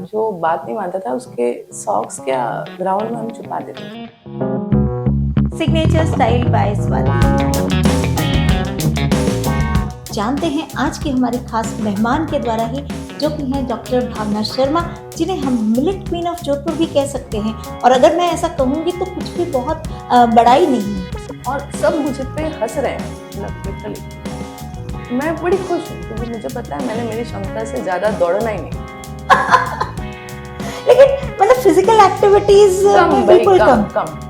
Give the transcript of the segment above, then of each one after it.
जो बात नहीं मानता था उसके सॉक्स क्या ग्राउंड में हम छुपा देते थे। Signature style by Swati. जानते हैं आज के हमारे खास मेहमान के द्वारा ही, जो कि हैं डॉक्टर भावना शर्मा, जिन्हें हम मिलेट क्वीन ऑफ जोधपुर भी कह सकते हैं। और अगर मैं ऐसा कहूँगी तो कुछ भी बहुत बड़ा ही नहीं है। और सब मुझे पे हंस रहे हैं, मतलब लिटरली मैं बड़ी खुश हूँ क्योंकि मुझे पता है मैंने मेरी क्षमता से ज्यादा दौड़ना ही नहीं। लेकिन मतलब फिजिकल एक्टिविटीज बिल्कुल कम।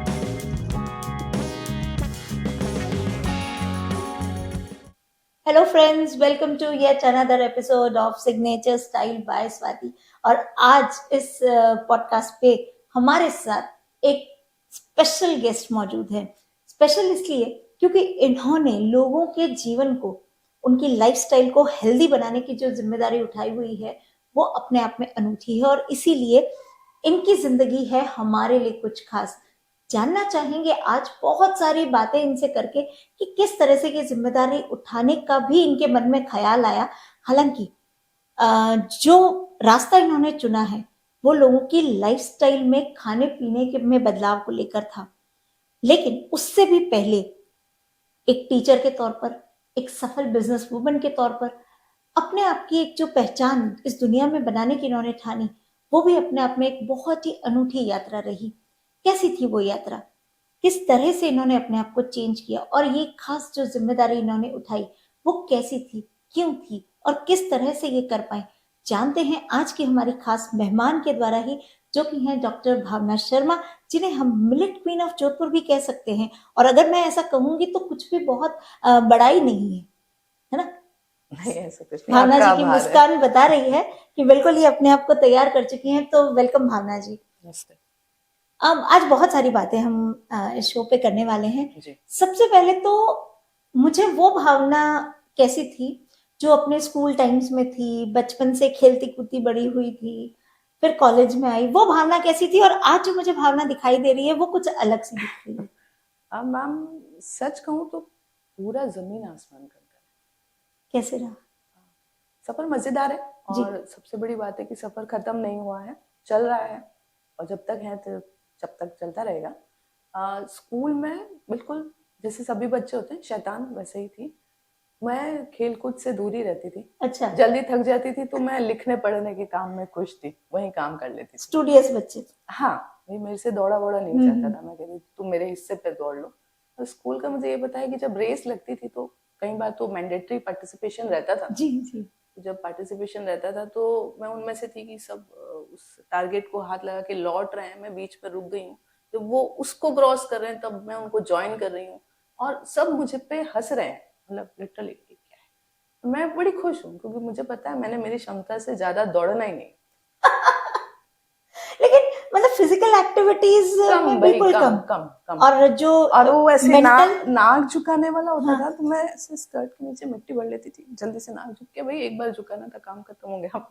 Hello friends, welcome to yet another episode of signature style by Swati. और आज इस पॉडकास्ट पे हमारे साथ एक स्पेशल गेस्ट मौजूद है। स्पेशल इसलिए क्योंकि इन्होंने लोगों के जीवन को, उनकी लाइफस्टाइल को हेल्दी बनाने की जो जिम्मेदारी उठाई हुई है वो अपने आप में अनूठी है, और इसीलिए इनकी जिंदगी है हमारे लिए कुछ खास। जानना चाहेंगे आज बहुत सारी बातें इनसे करके कि किस तरह से ये जिम्मेदारी उठाने का भी इनके मन में ख्याल आया। हालांकि जो रास्ता इन्होंने चुना है वो लोगों की लाइफस्टाइल में, खाने पीने के में बदलाव को लेकर था, लेकिन उससे भी पहले एक टीचर के तौर पर, एक सफल बिजनेस वुमन के तौर पर अपने आप की एक जो पहचान इस दुनिया में बनाने की इन्होंने ठानी, वो भी अपने आप में एक बहुत ही अनूठी यात्रा रही। कैसी थी वो यात्रा, किस तरह से इन्होंने अपने आप को चेंज किया, और ये खास जो जिम्मेदारी इन्होंने उठाई वो कैसी थी, क्यों थी, और किस तरह से ये कर पाए, जानते हैं आज की हमारी खास मेहमान के द्वारा ही, जो कि हैं डॉक्टर भावना शर्मा, जिन्हें हम मिलेट क्वीन ऑफ जोधपुर भी कह सकते हैं। और अगर मैं ऐसा कहूंगी तो कुछ भी बहुत बड़ा ही नहीं है ना। नहीं, ऐसा कुछ नहीं। भावना आपका जी की आभार है। मुस्कान बता रही है कि बिल्कुल ये अपने आप को तैयार कर चुकी हैं। तो वेलकम भावना जी। नमस्ते। अब आज बहुत सारी बातें हम इस शो पे करने वाले हैं जी। सबसे पहले तो मुझे वो भावना कैसी थी जो अपने स्कूल टाइम्स में थी, बचपन से खेलती कूदती बड़ी हुई थी, फिर कॉलेज में आई, वो भावना कैसी थी, और आज जो मुझे भावना दिखाई दे रही है वो कुछ अलग सी दिख रही है। अब मैम सच कहूँ तो पूरा जमीन आसमान का अंतर है। कैसे रहा सफर? मजेदार है, जी। और सबसे बड़ी बात है कि सफर खत्म नहीं हुआ है, चल रहा है, और जब तक है तो जब तक चलता रहेगा। स्कूल में बिल्कुल जैसे सभी बच्चे होते हैं शैतान, वैसे ही थी मैं। खेल कूद से दूरी रहती थी। अच्छा। जल्दी थक जाती थी तो मैं लिखने पढ़ने के काम में खुश थी, वही काम कर लेती थी। स्टूडियस बच्चे। हाँ, भाई मेरे से दौड़ा वोड़ा नहीं जाता था। मैं कहती तुम मेरे हिस्से पे दौड़ लो। और स्कूल का मुझे ये पता है कि जब रेस लगती थी तो कई बार तो मैंडेटरी पार्टिसिपेशन रहता था। जी जी। जब पार्टिसिपेशन रहता था तो मैं उनमें से थी कि सब उस टारगेट को हाथ लगा के लौट रहे हैं, मैं बीच पर रुक गई हूँ, जब वो उसको क्रॉस कर रहे हैं तब मैं उनको ज्वाइन कर रही हूँ, और सब मुझे पे हंस रहे हैं, मतलब लिटरली क्या है। मैं बड़ी खुश हूँ क्योंकि मुझे पता है मैंने मेरी क्षमता से ज्यादा दौड़ना ही नहीं। लेकिन मतलब फिजिकल एक्टिविटीज में बिल्कुल कम। और जो और वो ऐसे mental... नाक झुकाने वाला होता हाँ। था तो मैं ऐसे स्कर्ट के नीचे मिट्टी भर लेती थी, जल्दी से नाक झुक के, भाई एक बार झुकाना था, काम खत्म हो गया।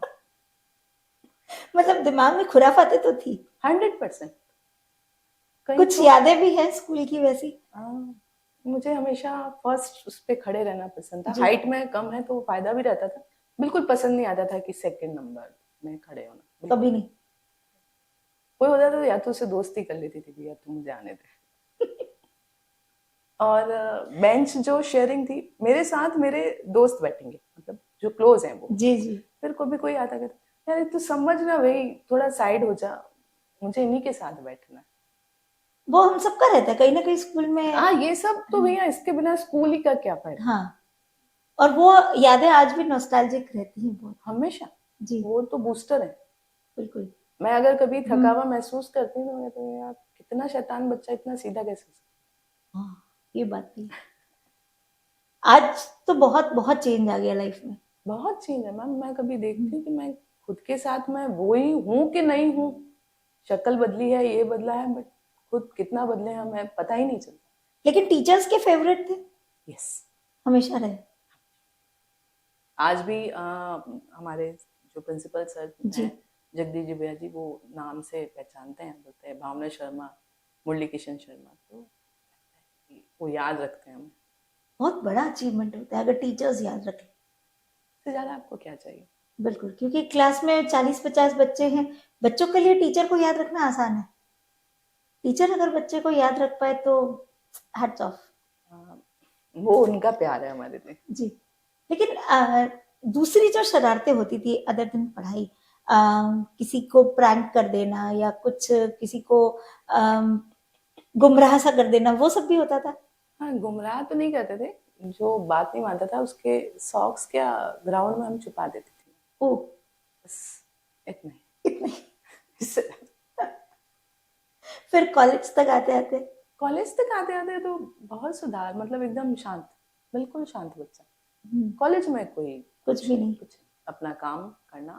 मतलब दिमाग में खुराफाते तो थी 100%। कुछ यादें भी हैं स्कूल की वैसी। मुझे हमेशा फर्स्ट उस पे खड़े रहना पसंद था। हाइट में कम है तो फायदा भी रहता था। बिल्कुल पसंद नहीं आता था कि सेकंड नंबर में खड़े होना, कभी नहीं। कोई होता था या तो उससे दोस्ती कर लेती थी, भैया तुम मुझे आने दे। और बेंच जो शेयरिंग थी, मेरे साथ मेरे दोस्त बैठेंगे, मतलब जो क्लोज हैं वो। जी जी। फिर कभी कोई आता कहता यार तू समझ ना भाई, थोड़ा साइड हो जा, मुझे इन्हीं के साथ बैठना है। वो हम सबका रहता है कहीं ना कहीं स्कूल में। ये सब तो भैया इसके बिना स्कूल ही का क्या फायदा। हाँ, और वो यादें आज भी नॉस्टैल्जिक रहती हैं बहुत, हमेशा जी। वो तो बूस्टर है। बिल्कुल। मैं अगर कभी थकावा महसूस करती हूँ तो मैं कहती हूँ यार कितना शैतान बच्चा इतना सीधा कैसे। हाँ, ये बात भी। आज तो बहुत बहुत चेंज आ गया लाइफ में। बहुत चेंज है मैम। मैं कभी देखती हूँ कि मैं खुद के साथ मैं वो ही हूँ कि नहीं हूँ, शक्ल बदली है, ये बदला है, बट खुद कितना बदले हैं हमें पता ही नहीं चलता। लेकिन टीचर्स के फेवरेट थे। यस, हमेशा रहे। आज भी हमारे जो प्रिंसिपल सर हैं जगदीश जी भैया जी, वो नाम से पहचानते हैं, बोलते हैं भावना शर्मा, मुरली किशन शर्मा, तो वो याद रखते हैं हमें। बहुत बड़ा अचीवमेंट होता है अगर टीचर्स याद रखें। इससे ज्यादा आपको क्या चाहिए। बिल्कुल, क्योंकि क्लास में 40-50 बच्चे हैं, बच्चों के लिए टीचर को याद रखना आसान है। टीचर अगर बच्चे को याद रख पाए तो हैट्स ऑफ। हाँ, वो उनका प्यार है हमारे लिए। जी। लेकिन दूसरी जो शरारतें होती थी अदर दिन पढ़ाई, अ, किसी को प्रैंक कर देना या कुछ किसी को गुमराह सा कर देना, वो सब भी होता था? हाँ, गुमराह तो नहीं करते थे, जो बात नहीं मानता था उसके सॉक्स क्या ग्राउंड में हम छुपा देते थे, ओह! बस इतना ही। इतने ही। इससे फिर कॉलेज तक आते-आते? कॉलेज तक आते आते तो बहुत सुधार, मतलब एकदम शांत, बिल्कुल शांत बच्चा। हुँ, कॉलेज में कोई कुछ भी नहीं। कुछ अपना काम करना,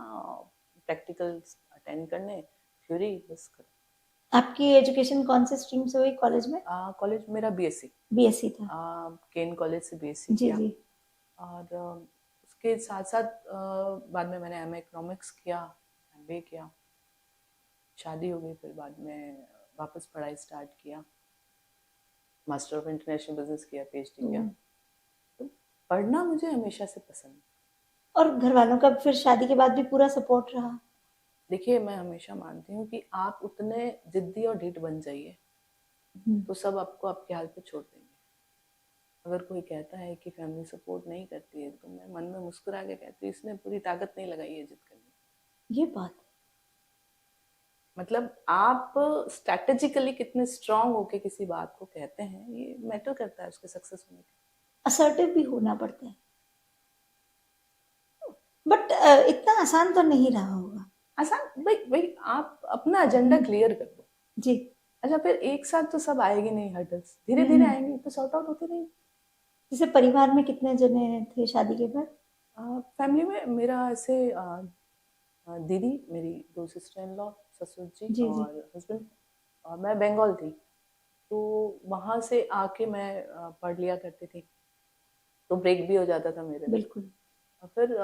प्रैक्टिकल अटेंड करने, थ्योरी बस कर। आपकी एजुकेशन कौन से स्ट्रीम से हुई कॉलेज में? कॉलेज मेरा बीएससी, बीएससी था। केन कॉलेज से बीएससी जी, किया। जी। और उसके साथ साथ बाद में मैंने एमए इकोनॉमिक्स किया, एमबीए किया, शादी हो गई, फिर बाद में वापस पढ़ाई स्टार्ट किया, मास्टर ऑफ इंटरनेशनल बिजनेस किया, पीएचडी किया। हुँ। तो पढ़ना मुझे हमेशा से पसंद है। और घरवालों का फिर शादी के बाद भी पूरा सपोर्ट रहा? देखिए, मैं हमेशा मानती हूँ कि आप उतने जिद्दी और ढीठ बन जाइए हुँ। तो सब आपको आपके हाल पे छोड़ देंगे। अगर कोई कहता है कि फैमिली सपोर्ट नहीं करती है, तो मैं मन में मुस्कुरा के कहती हूँ इसने पूरी ताकत नहीं लगाई है जिद करने। ये बात है। मतलब आप स्ट्रैटेजिकली कितने स्ट्रांग होके किसी बात को कहते हैं, ये मैटर करता है उसके सक्सेस होने के। असर्टिव भी होना पड़ता है। बट इतना आसान तो नहीं रहा होगा। आसान भाई भाई, आप अपना एजेंडा क्लियर कर दो। जी। अच्छा, फिर एक साथ तो सब आएगी नहीं हर्डल्स, धीरे धीरे हम्म। आएंगे तो सॉर्ट आउट होते रहेंगे। जैसे परिवार में कितने जने थे शादी के बाद? फैमिली में मेरा ऐसे दीदी, मेरी 2 सिस्टर इन लॉ, ससुर जी जी, जी। और हस्बैंड, और मैं बंगाल थी, तो वहाँ से आके मैं पढ़ लिया करती थी, तो ब्रेक भी हो जाता था मेरे में। बिल्कुल। और फिर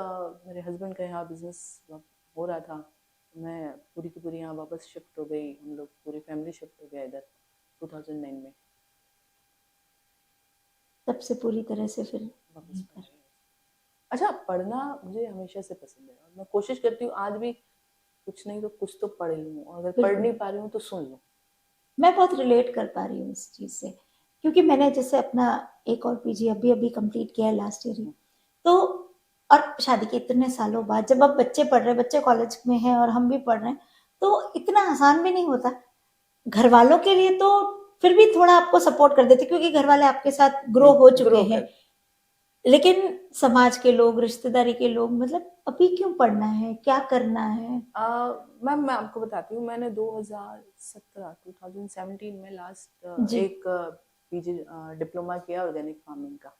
मेरे हस्बैंड का यहाँ बिजनेस हो रहा था, तो मैं पूरी की पूरी यहाँ वापस शिफ्ट हो गई, हम लोग पूरी फैमिली शिफ्ट हो गया इधर 2009 में तब से पूरी तरह से फिर वापस यहीं पढ़ पर। रही हूँ। अच्छा, पढ़ना मुझे हमेशा से पसंद है और मैं कोशिश करती हूँ आज भी कुछ नहीं तो कुछ तो पढ़ ही लूँ, अगर पढ़ बिल्कुल। नहीं पा रही हूँ तो सुन लूँ। मैं बहुत रिलेट कर पा रही हूँ इस चीज से, क्योंकि मैंने जैसे अपना एक और पीजी अभी अभी कंप्लीट किया है लास्ट ईयर ही। तो और शादी के इतने सालों बाद जब अब बच्चे पढ़ रहे हैं, बच्चे कॉलेज में हैं और हम भी पढ़ रहे हैं, तो इतना आसान भी नहीं होता। घर वालों के लिए तो फिर भी थोड़ा आपको सपोर्ट कर देते क्योंकि घर वाले आपके साथ ग्रो हो चुके ग्रो हैं। कर। लेकिन समाज के लोग, रिश्तेदारी के लोग, मतलब अभी क्यों पढ़ना है, क्या करना है? मैम मैं आपको बताती हूँ, मैंने 2017 में लास्ट जी। एक पीजी डिप्लोमा किया ऑर्गेनिक फार्मिंग का।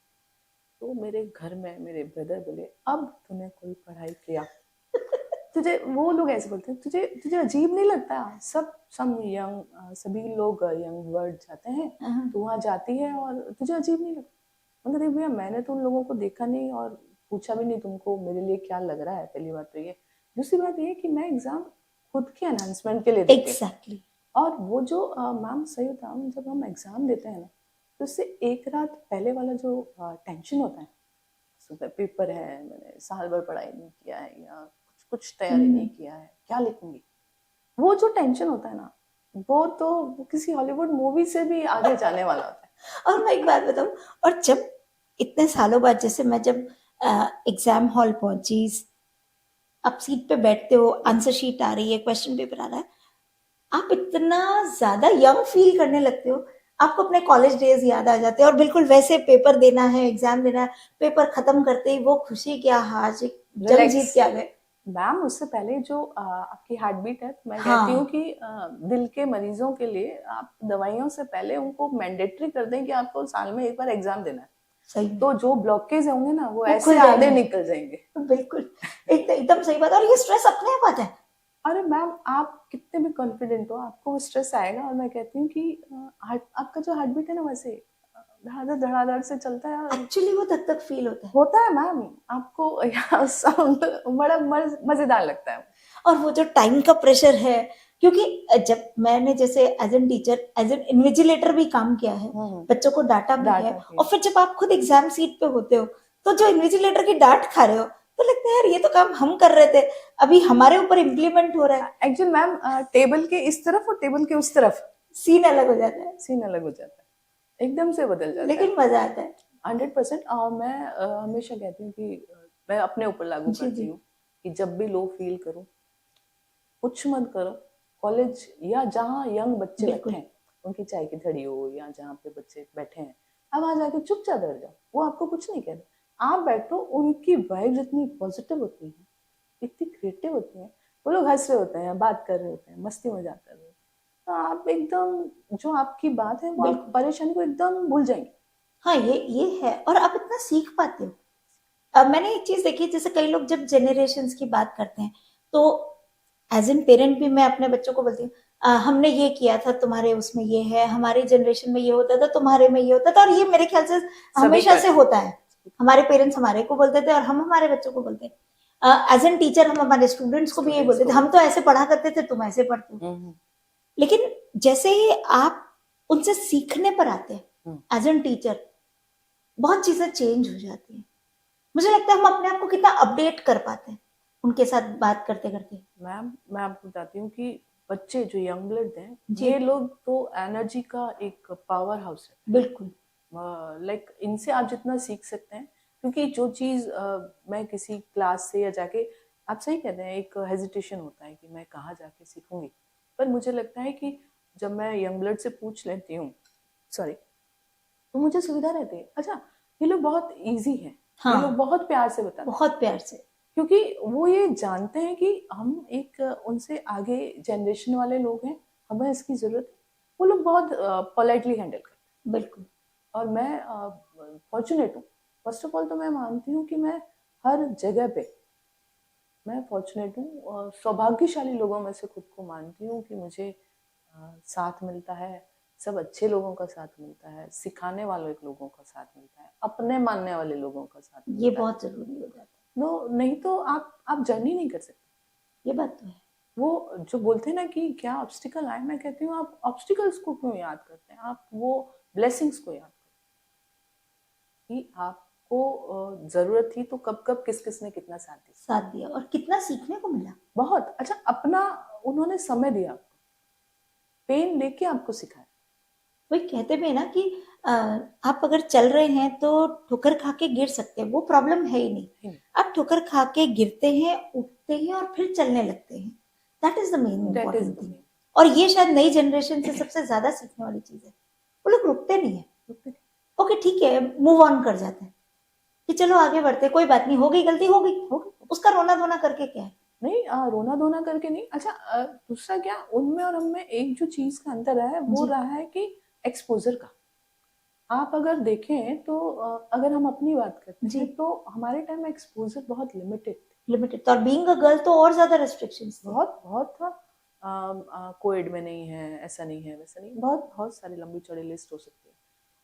तो मेरे घर में मेरे ब्रदर बोले, अब तूने कोई पढ़ाई किया, तुझे, वो लोग ऐसे बोलते हैं, तुझे तुझे अजीब नहीं लगता, सब यंग सभी लोग यंग वर्ड जाते हैं, हाँ, तू वहाँ जाती है और तुझे अजीब नहीं लगता। मगर देख भैया, मैंने तो उन लोगों को देखा नहीं और पूछा भी नहीं तुमको मेरे लिए क्या लग रहा है, पहली बात तो ये। दूसरी बात ये कि मैं एग्जाम खुद के अनाउंसमेंट के लिए देती हूँ। एग्जैक्टली। और वो जो मैम सही होता है, जब हम एग्जाम देते हैं ना, तो उससे एक रात पहले वाला जो टेंशन होता है, सुबह पेपर है, मैंने साल भर पढ़ाई नहीं किया है या कुछ कुछ तैयारी नहीं किया है, क्या लिखूंगी, वो जो टेंशन होता है ना, वो किसी हॉलीवुड मूवी से भी आगे जाने वाला होता है। और मैं एक बात बताऊं, और जब इतने सालों बाद जैसे मैं जब एग्जाम हॉल पहुंची, आप सीट पे बैठते हो, आंसर शीट आ रही है, क्वेश्चन पेपर आ रहा है, आप इतना ज्यादा यंग फील करने लगते हो, आपको अपने कॉलेज डेज याद आ जाते हैं और बिल्कुल वैसे पेपर देना है, एग्जाम देना है, पेपर खत्म करते ही वो खुशी क्या, हार जंग जीत रिलैक्स। के आ गए। मैम उससे पहले जो आपकी हार्ट बीट है, तो मैं कहती हूँ हाँ, कि दिल के मरीजों के लिए आप दवाइयों से पहले उनको मैंडेटरी कर दें कि आपको साल में एक बार एग्जाम देना है, सही में तो जो ब्लॉकेज होंगे ना वो वो ऐसे खुल आधे जाएंगे। निकल जाएंगे। बिल्कुल, एकदम सही बात। और ये स्ट्रेस अपने आप आता है। अरे मैम, आप कितने भी कॉन्फिडेंट हो, आपको स्ट्रेस आएगा, और मैं कहती हूँ कि आपका जो हार्ट बीट है ना, वैसे धड़ाधड़ धड़ाधड़ से चलता है और एक्चुअली वो तब तक फील होता है। होता है मैम, आपको साउंड बड़ा मजेदार लगता है। और वो जो टाइम का प्रेशर है, क्योंकि जब मैंने जैसे as an teacher, as an invigilator भी काम किया है, बच्चों को डांटा भी है, डाटा और फिर जब आप खुद एग्जाम सीट पे होते हो तो जो इन्विजिलेटर की डांट खा रहे हो, तो लगता है यार ये तो काम हम कर रहे थे, अभी हमारे ऊपर इम्प्लीमेंट हो रहा है। एक्चुअली मैम टेबल के इस तरफ और टेबल के उस तरफ सीन अलग हो जाता है, सीन अलग हो जाता है, एकदम से बदल जाता लेकिन मजा आता है। 100%। मैं हमेशा कहती हूँ कि मैं अपने ऊपर लागू जी, करती जी। हूँ कि जब भी लो फील करो, कुछ मत करो, कॉलेज या जहाँ यंग बच्चे बिल्कुल। बैठे हैं, उनकी चाय की धड़ी हो या जहाँ पे बच्चे बैठे हैं, अब वहां जाके चुपचाप बैठ जाओ, वो आपको कुछ नहीं कहते। आप बैठो, उनकी वाइब्स इतनी पॉजिटिव होती है, इतनी क्रिएटिव होती है, वो लोग हंस रहे होते हैं, बात कर रहे होते हैं, मस्ती मजाक कर रहे होते हैं, तो आप एकदम जो आपकी बात है वो आप बिल्कुल। परेशानी को एकदम भूल जाएंगे। हाँ, ये है, और आप इतना सीख पाते हो। अब मैंने एक चीज देखी, जैसे कई लोग जब जेनरेशन्स की बात करते हैं, तो एज एन पेरेंट भी मैं अपने बच्चों को बोलती हूँ, हमने ये किया था, तुम्हारे उसमें ये है, हमारी जनरेशन में ये होता था, तुम्हारे में ये होता था, और ये मेरे ख्याल से हमेशा से होता है। हमारे पेरेंट्स हमारे को बोलते थे और हम हमारे बच्चों को बोलते हैं। एज एन टीचर हम हमारे स्टूडेंट्स को भी ये बोलते थे, हम तो ऐसे पढ़ा करते थे, तुम ऐसे पढ़ते हो। लेकिन जैसे ही आप उनसे सीखने पर आते हैं एज एन टीचर, बहुत चीजें चेंज हो जाती हैं। मुझे लगता है हम अपने आप को कितना अपडेट कर पाते हैं उनके साथ बात करते करते। मैम मैं आपको बताती हूँ कि बच्चे जो यंग ब्लड हैं, जी। ये लोग तो एनर्जी का एक पावर हाउस है। बिल्कुल। लाइक इनसे आप जितना सीख सकते हैं, क्योंकि जो चीज मैं किसी क्लास से या जाके, आप सही कह रहे हैं, एक हेजिटेशन होता है कि मैं कहाँ जाके सीखूंगी, पर मुझे लगता है कि जब मैं यंग ब्लड से पूछ लेती हूँ, सॉरी, तो मुझे सुविधा रहती है। अच्छा, ये लोग बहुत इजी हैं, हाँ, ये लोग बहुत प्यार से बताते हैं, बहुत प्यार से, क्योंकि वो ये जानते हैं कि हम एक उनसे आगे जनरेशन वाले लोग हैं, हमें इसकी जरूरत है। वो लोग बहुत पोलाइटली हैंडल करते हैं। बिल्कुल। और मैं फॉर्चुनेट हूँ। फर्स्ट ऑफ ऑल तो मैं मानती हूँ कि मैं हर जगह पे मैं फॉर्चुनेट हूँ, सौभाग्यशाली लोगों में से खुद को मानती हूँ कि मुझे साथ मिलता है, सब अच्छे लोगों का साथ मिलता है, सिखाने वाले लोगों का साथ मिलता है, अपने मानने वाले लोगों का साथ मिलता ये है। बहुत जरूरी हो जाता है। नो, नहीं तो आप जर्नी नहीं कर सकते। ये बात तो है। वो जो बोलते हैं ना कि क्या ऑब्स्टिकल आए, मैं कहती हूँ आप ऑब्स्टिकल्स को क्यों याद करते हैं, आप वो ब्लेसिंग्स को याद करें कि आपको जरूरत थी तो कब कब किस किस ने कितना साथ दिया और कितना सीखने को मिला। बहुत अच्छा, अपना उन्होंने समय दिया, आपको पेन लेके आपको सिखाया। वही कहते भी है ना कि आप अगर चल रहे हैं तो ठोकर खा के गिर सकते हैं, वो प्रॉब्लम है ही नहीं। आप ठोकर खा के गिरते हैं, उठते हैं और फिर चलने लगते हैं। That is the main important thing. और ये शायद नई जनरेशन से सबसे ज्यादा सीखने वाली चीज है। वो लोग रुकते नहीं है। ओके ठीक है, मूव ऑन कर जाते हैं कि चलो आगे बढ़ते, कोई बात नहीं, हो गई गलती, हो गई, उसका रोना धोना करके क्या है। नहीं, रोना धोना करके नहीं। अच्छा, दूसरा क्या, उनमें और हममें एक जो चीज का अंतर है वो रहा है कि एक्सपोजर का। आप अगर देखें तो अगर हम अपनी बात करते हैं तो हमारे टाइम में एक्सपोजर बहुत लिमिटेड था। और बीइंग अ गर्ल तो और ज्यादा रेस्ट्रिक्शंस बहुत बहुत था। कोएड में नहीं है, ऐसा नहीं है, वैसा नहीं, बहुत बहुत सारी लंबी चौड़ी लिस्ट हो सकती है,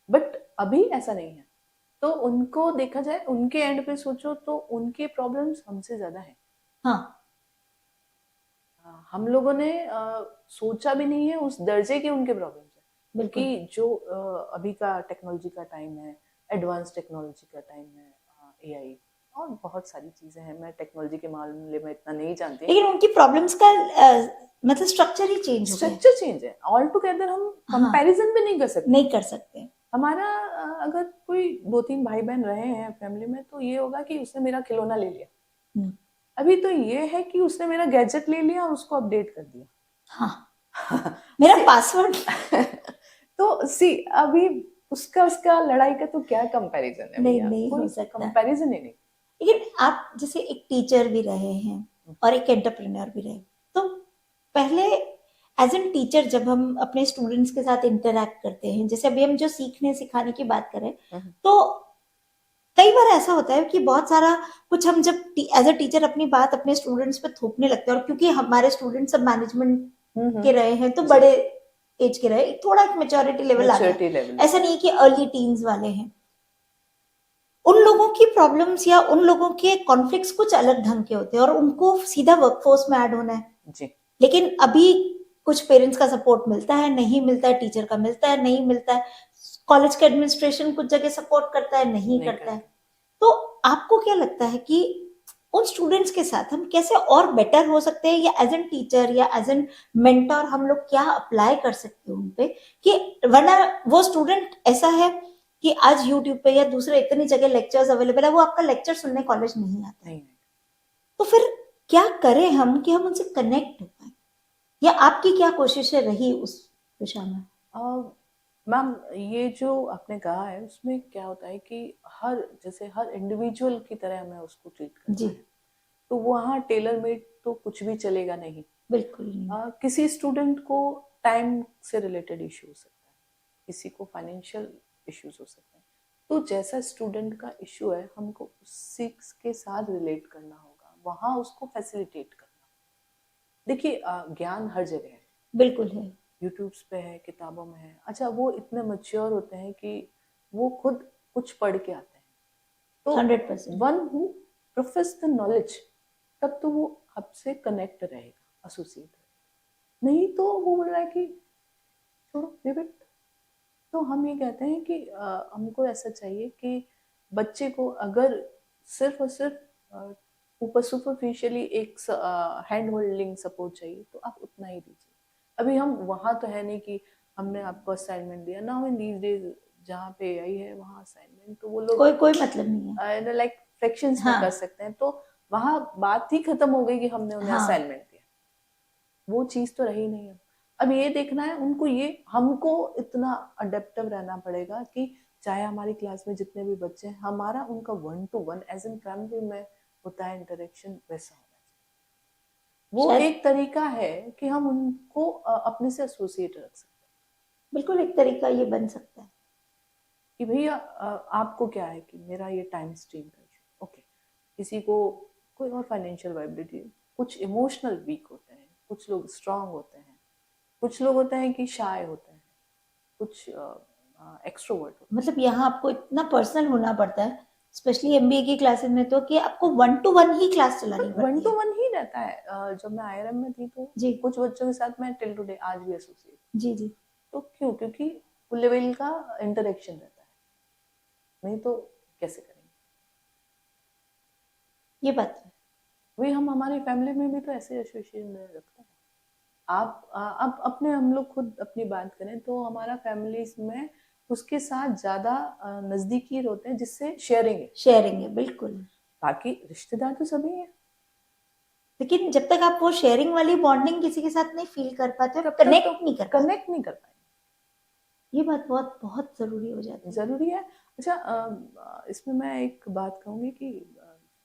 बट अभी ऐसा नहीं है। तो उनको देखा जाए, उनके एंड पे सोचो तो उनके प्रॉब्लम्स हमसे ज्यादा हैं। हाँ, हम लोगों ने सोचा भी नहीं है उस दर्जे के उनके प्रॉब्लम्स है, बिल्कुल। कि जो अभी का टेक्नोलॉजी का टाइम है, एडवांस टेक्नोलॉजी का टाइम है, एआई और बहुत सारी चीजें हैं। मैं टेक्नोलॉजी के मामले में इतना नहीं जानती, लेकिन उनकी प्रॉब्लम्स का मतलब स्ट्रक्चर ही चेंज हो गया। स्ट्रक्चर चेंज है ऑल टुगेदर। हम कंपैरिजन भी नहीं कर सकते, नहीं कर सकते। हमारा अगर कोई 2-3 भाई बहन रहे हैं फैमिली में तो ये होगा कि उसने मेरा खिलौना ले लिया, अभी तो ये है कि उसने मेरा गैजेट ले लिया और उसको अपडेट कर दिया। हाँ, मेरा पासवर्ड तो सी अभी उसका लड़ाई का तो क्या कंपैरिजन है, नहीं हो सकता, कंपैरिजन ही नहीं। लेकिन आप जैसे एक टीचर भी रहे हैं और एक एंटरप्रेन्योर भी रहे, तो पहले एज एन टीचर जब हम अपने स्टूडेंट्स के साथ इंटरेक्ट करते हैं, जैसे अभी हम जो सीखने सिखाने की बात करें, तो कई बार ऐसा होता है कि बहुत सारा कुछ हम जब एज अ टीचर अपनी बात अपने स्टूडेंट्स पे थोपने लगते हैं, और क्योंकि हमारे स्टूडेंट्स सब मैनेजमेंट के रहे हैं तो बड़े एज के रहे, थोड़ा एक मेच्योरिटी लेवल आ गया, ऐसा नहीं कि अर्ली टीन्स वाले हैं। उन लोगों की प्रॉब्लम्स या उन लोगों के कॉन्फ्लिक्ट्स कुछ अलग ढंग के होते हैं और उनको सीधा वर्कफोर्स में ऐड होना है जी। लेकिन अभी कुछ पेरेंट्स का सपोर्ट मिलता है, नहीं मिलता है, टीचर का मिलता है, नहीं मिलता है, कॉलेज का एडमिनिस्ट्रेशन कुछ जगह सपोर्ट करता है, नहीं करता है। तो आपको क्या लगता है कि उन स्टूडेंट्स के साथ हम कैसे और बेटर हो सकते हैं, या एज एन टीचर या एज एन मेंटर हम लोग क्या अप्लाई कर सकते हैं उन पे, कि वरना वो स्टूडेंट ऐसा है कि आज यूट्यूब पे या दूसरे इतनी जगह लेक्चर्स अवेलेबल है, वो आपका लेक्चर सुनने कॉलेज नहीं आता है, नहीं। तो फिर क्या करें हम कि हम उनसे कनेक्ट हो पाए, या आपकी क्या कोशिशें रही उस दिशा में? मैम, ये जो आपने कहा है उसमें क्या होता है कि जैसे हर इंडिविजुअल की तरह हमें उसको ट्रीट करना जी, है। तो वहाँ टेलर मेड तो कुछ भी चलेगा नहीं। बिल्कुल नहीं। किसी स्टूडेंट को टाइम से रिलेटेड इश्यू हो सकता है, किसी को फाइनेंशियल इश्यूज हो सकते हैं। तो जैसा स्टूडेंट का इश्यू है हमको उसी के साथ रिलेट करना होगा, वहाँ उसको फैसिलिटेट करना। देखिए, ज्ञान हर जगह है, बिल्कुल है। यूट्यूब्स पे है, किताबों में है। अच्छा, वो इतने मैच्योर होते हैं कि वो खुद कुछ पढ़ के आते हैं। तो 100%। One who profess the knowledge, तब तो वो आपसे कनेक्ट रहेगा, एसोसिएट रहेगा। नहीं तो वो बोल रहा है कि छोड़ो, लीव इट। तो हम ये कहते हैं कि हमको ऐसा चाहिए कि बच्चे को अगर सिर्फ और सिर्फ ऊपर सुपरफिशियली एक हैंड होल्डिंग सपोर्ट चाहिए तो आप उतना ही दीजिए। अभी हम वहाँ तो है नहीं कि हमने आपको असाइनमेंट दिया ना, इन दीज डेज जहाँ पे आई है वहाँ असाइनमेंट, तो वो लोग कोई मतलब नहीं है। लाइक फ्रैक्शंस में कर हाँ सकते हैं। तो वहाँ बात ही खत्म हो गई कि हमने उन्हें हाँ, असाइनमेंट दिया। वो चीज तो रही नहीं है। अब ये देखना है उनको, ये हमको इतना अडेप्टिव रहना पड़ेगा कि चाहे हमारी क्लास में जितने भी बच्चे हैं, हमारा उनका 1 to 1 एज इन फैमिली में होता है इंटरेक्शन, वैसा होना चाहिए। वो शायद एक तरीका है कि हम उनको अपने से एसोसिएट रख सकते हैं बिल्कुल एक तरीका ये बन सकता है। कि भैया आपको क्या है कि मेरा ये टाइम स्ट्रीम का इशू, ओके। किसी को कोई और फाइनेंशियल वाइबिलिटी, कुछ इमोशनल वीक होते हैं, कुछ लोग स्ट्रांग होते हैं, कुछ लोग होते हैं कि शाय होते हैं, कुछ एक्सट्रोवर्ट होते मतलब यहाँ आपको इतना पर्सनल होना पड़ता है, स्पेशली एमबीए की क्लासेस में, तो कि आपको 1 to 1 ही क्लास हैं। चलानी बट वन पड़ती टू है। वन ही रहता है। जब मैं आईआईएम में थी तो जी कुछ बच्चों के साथ मैं टिल टुडे आज भी एसोसिएट। जी जी, तो क्यों? क्योंकि फुल लेवल का इंटरेक्शन रहता है, नहीं तो कैसे करेंगे? ये बात है। वही हम हमारी फैमिली में भी तो ऐसे एसोसिएशन रखते हैं। आप अपने, हम लोग खुद अपनी बात करें तो हमारा फैमिलीज में उसके साथ ज्यादा नजदीकी होते हैं जिससे शेयरिंग है। शेयरिंग है बिल्कुल। बाकी रिश्तेदार तो सभी हैं। लेकिन जब तक आप वो शेयरिंग वाली बॉन्डिंग किसी के साथ नहीं फील कर पाते, तब तक तो कनेक्ट नहीं कर पाते, कनेक्ट नहीं कर पाएंगे। ये बात बहुत बहुत जरूरी हो जाती है। जरूरी है। अच्छा, इसमें मैं एक बात कहूंगी कि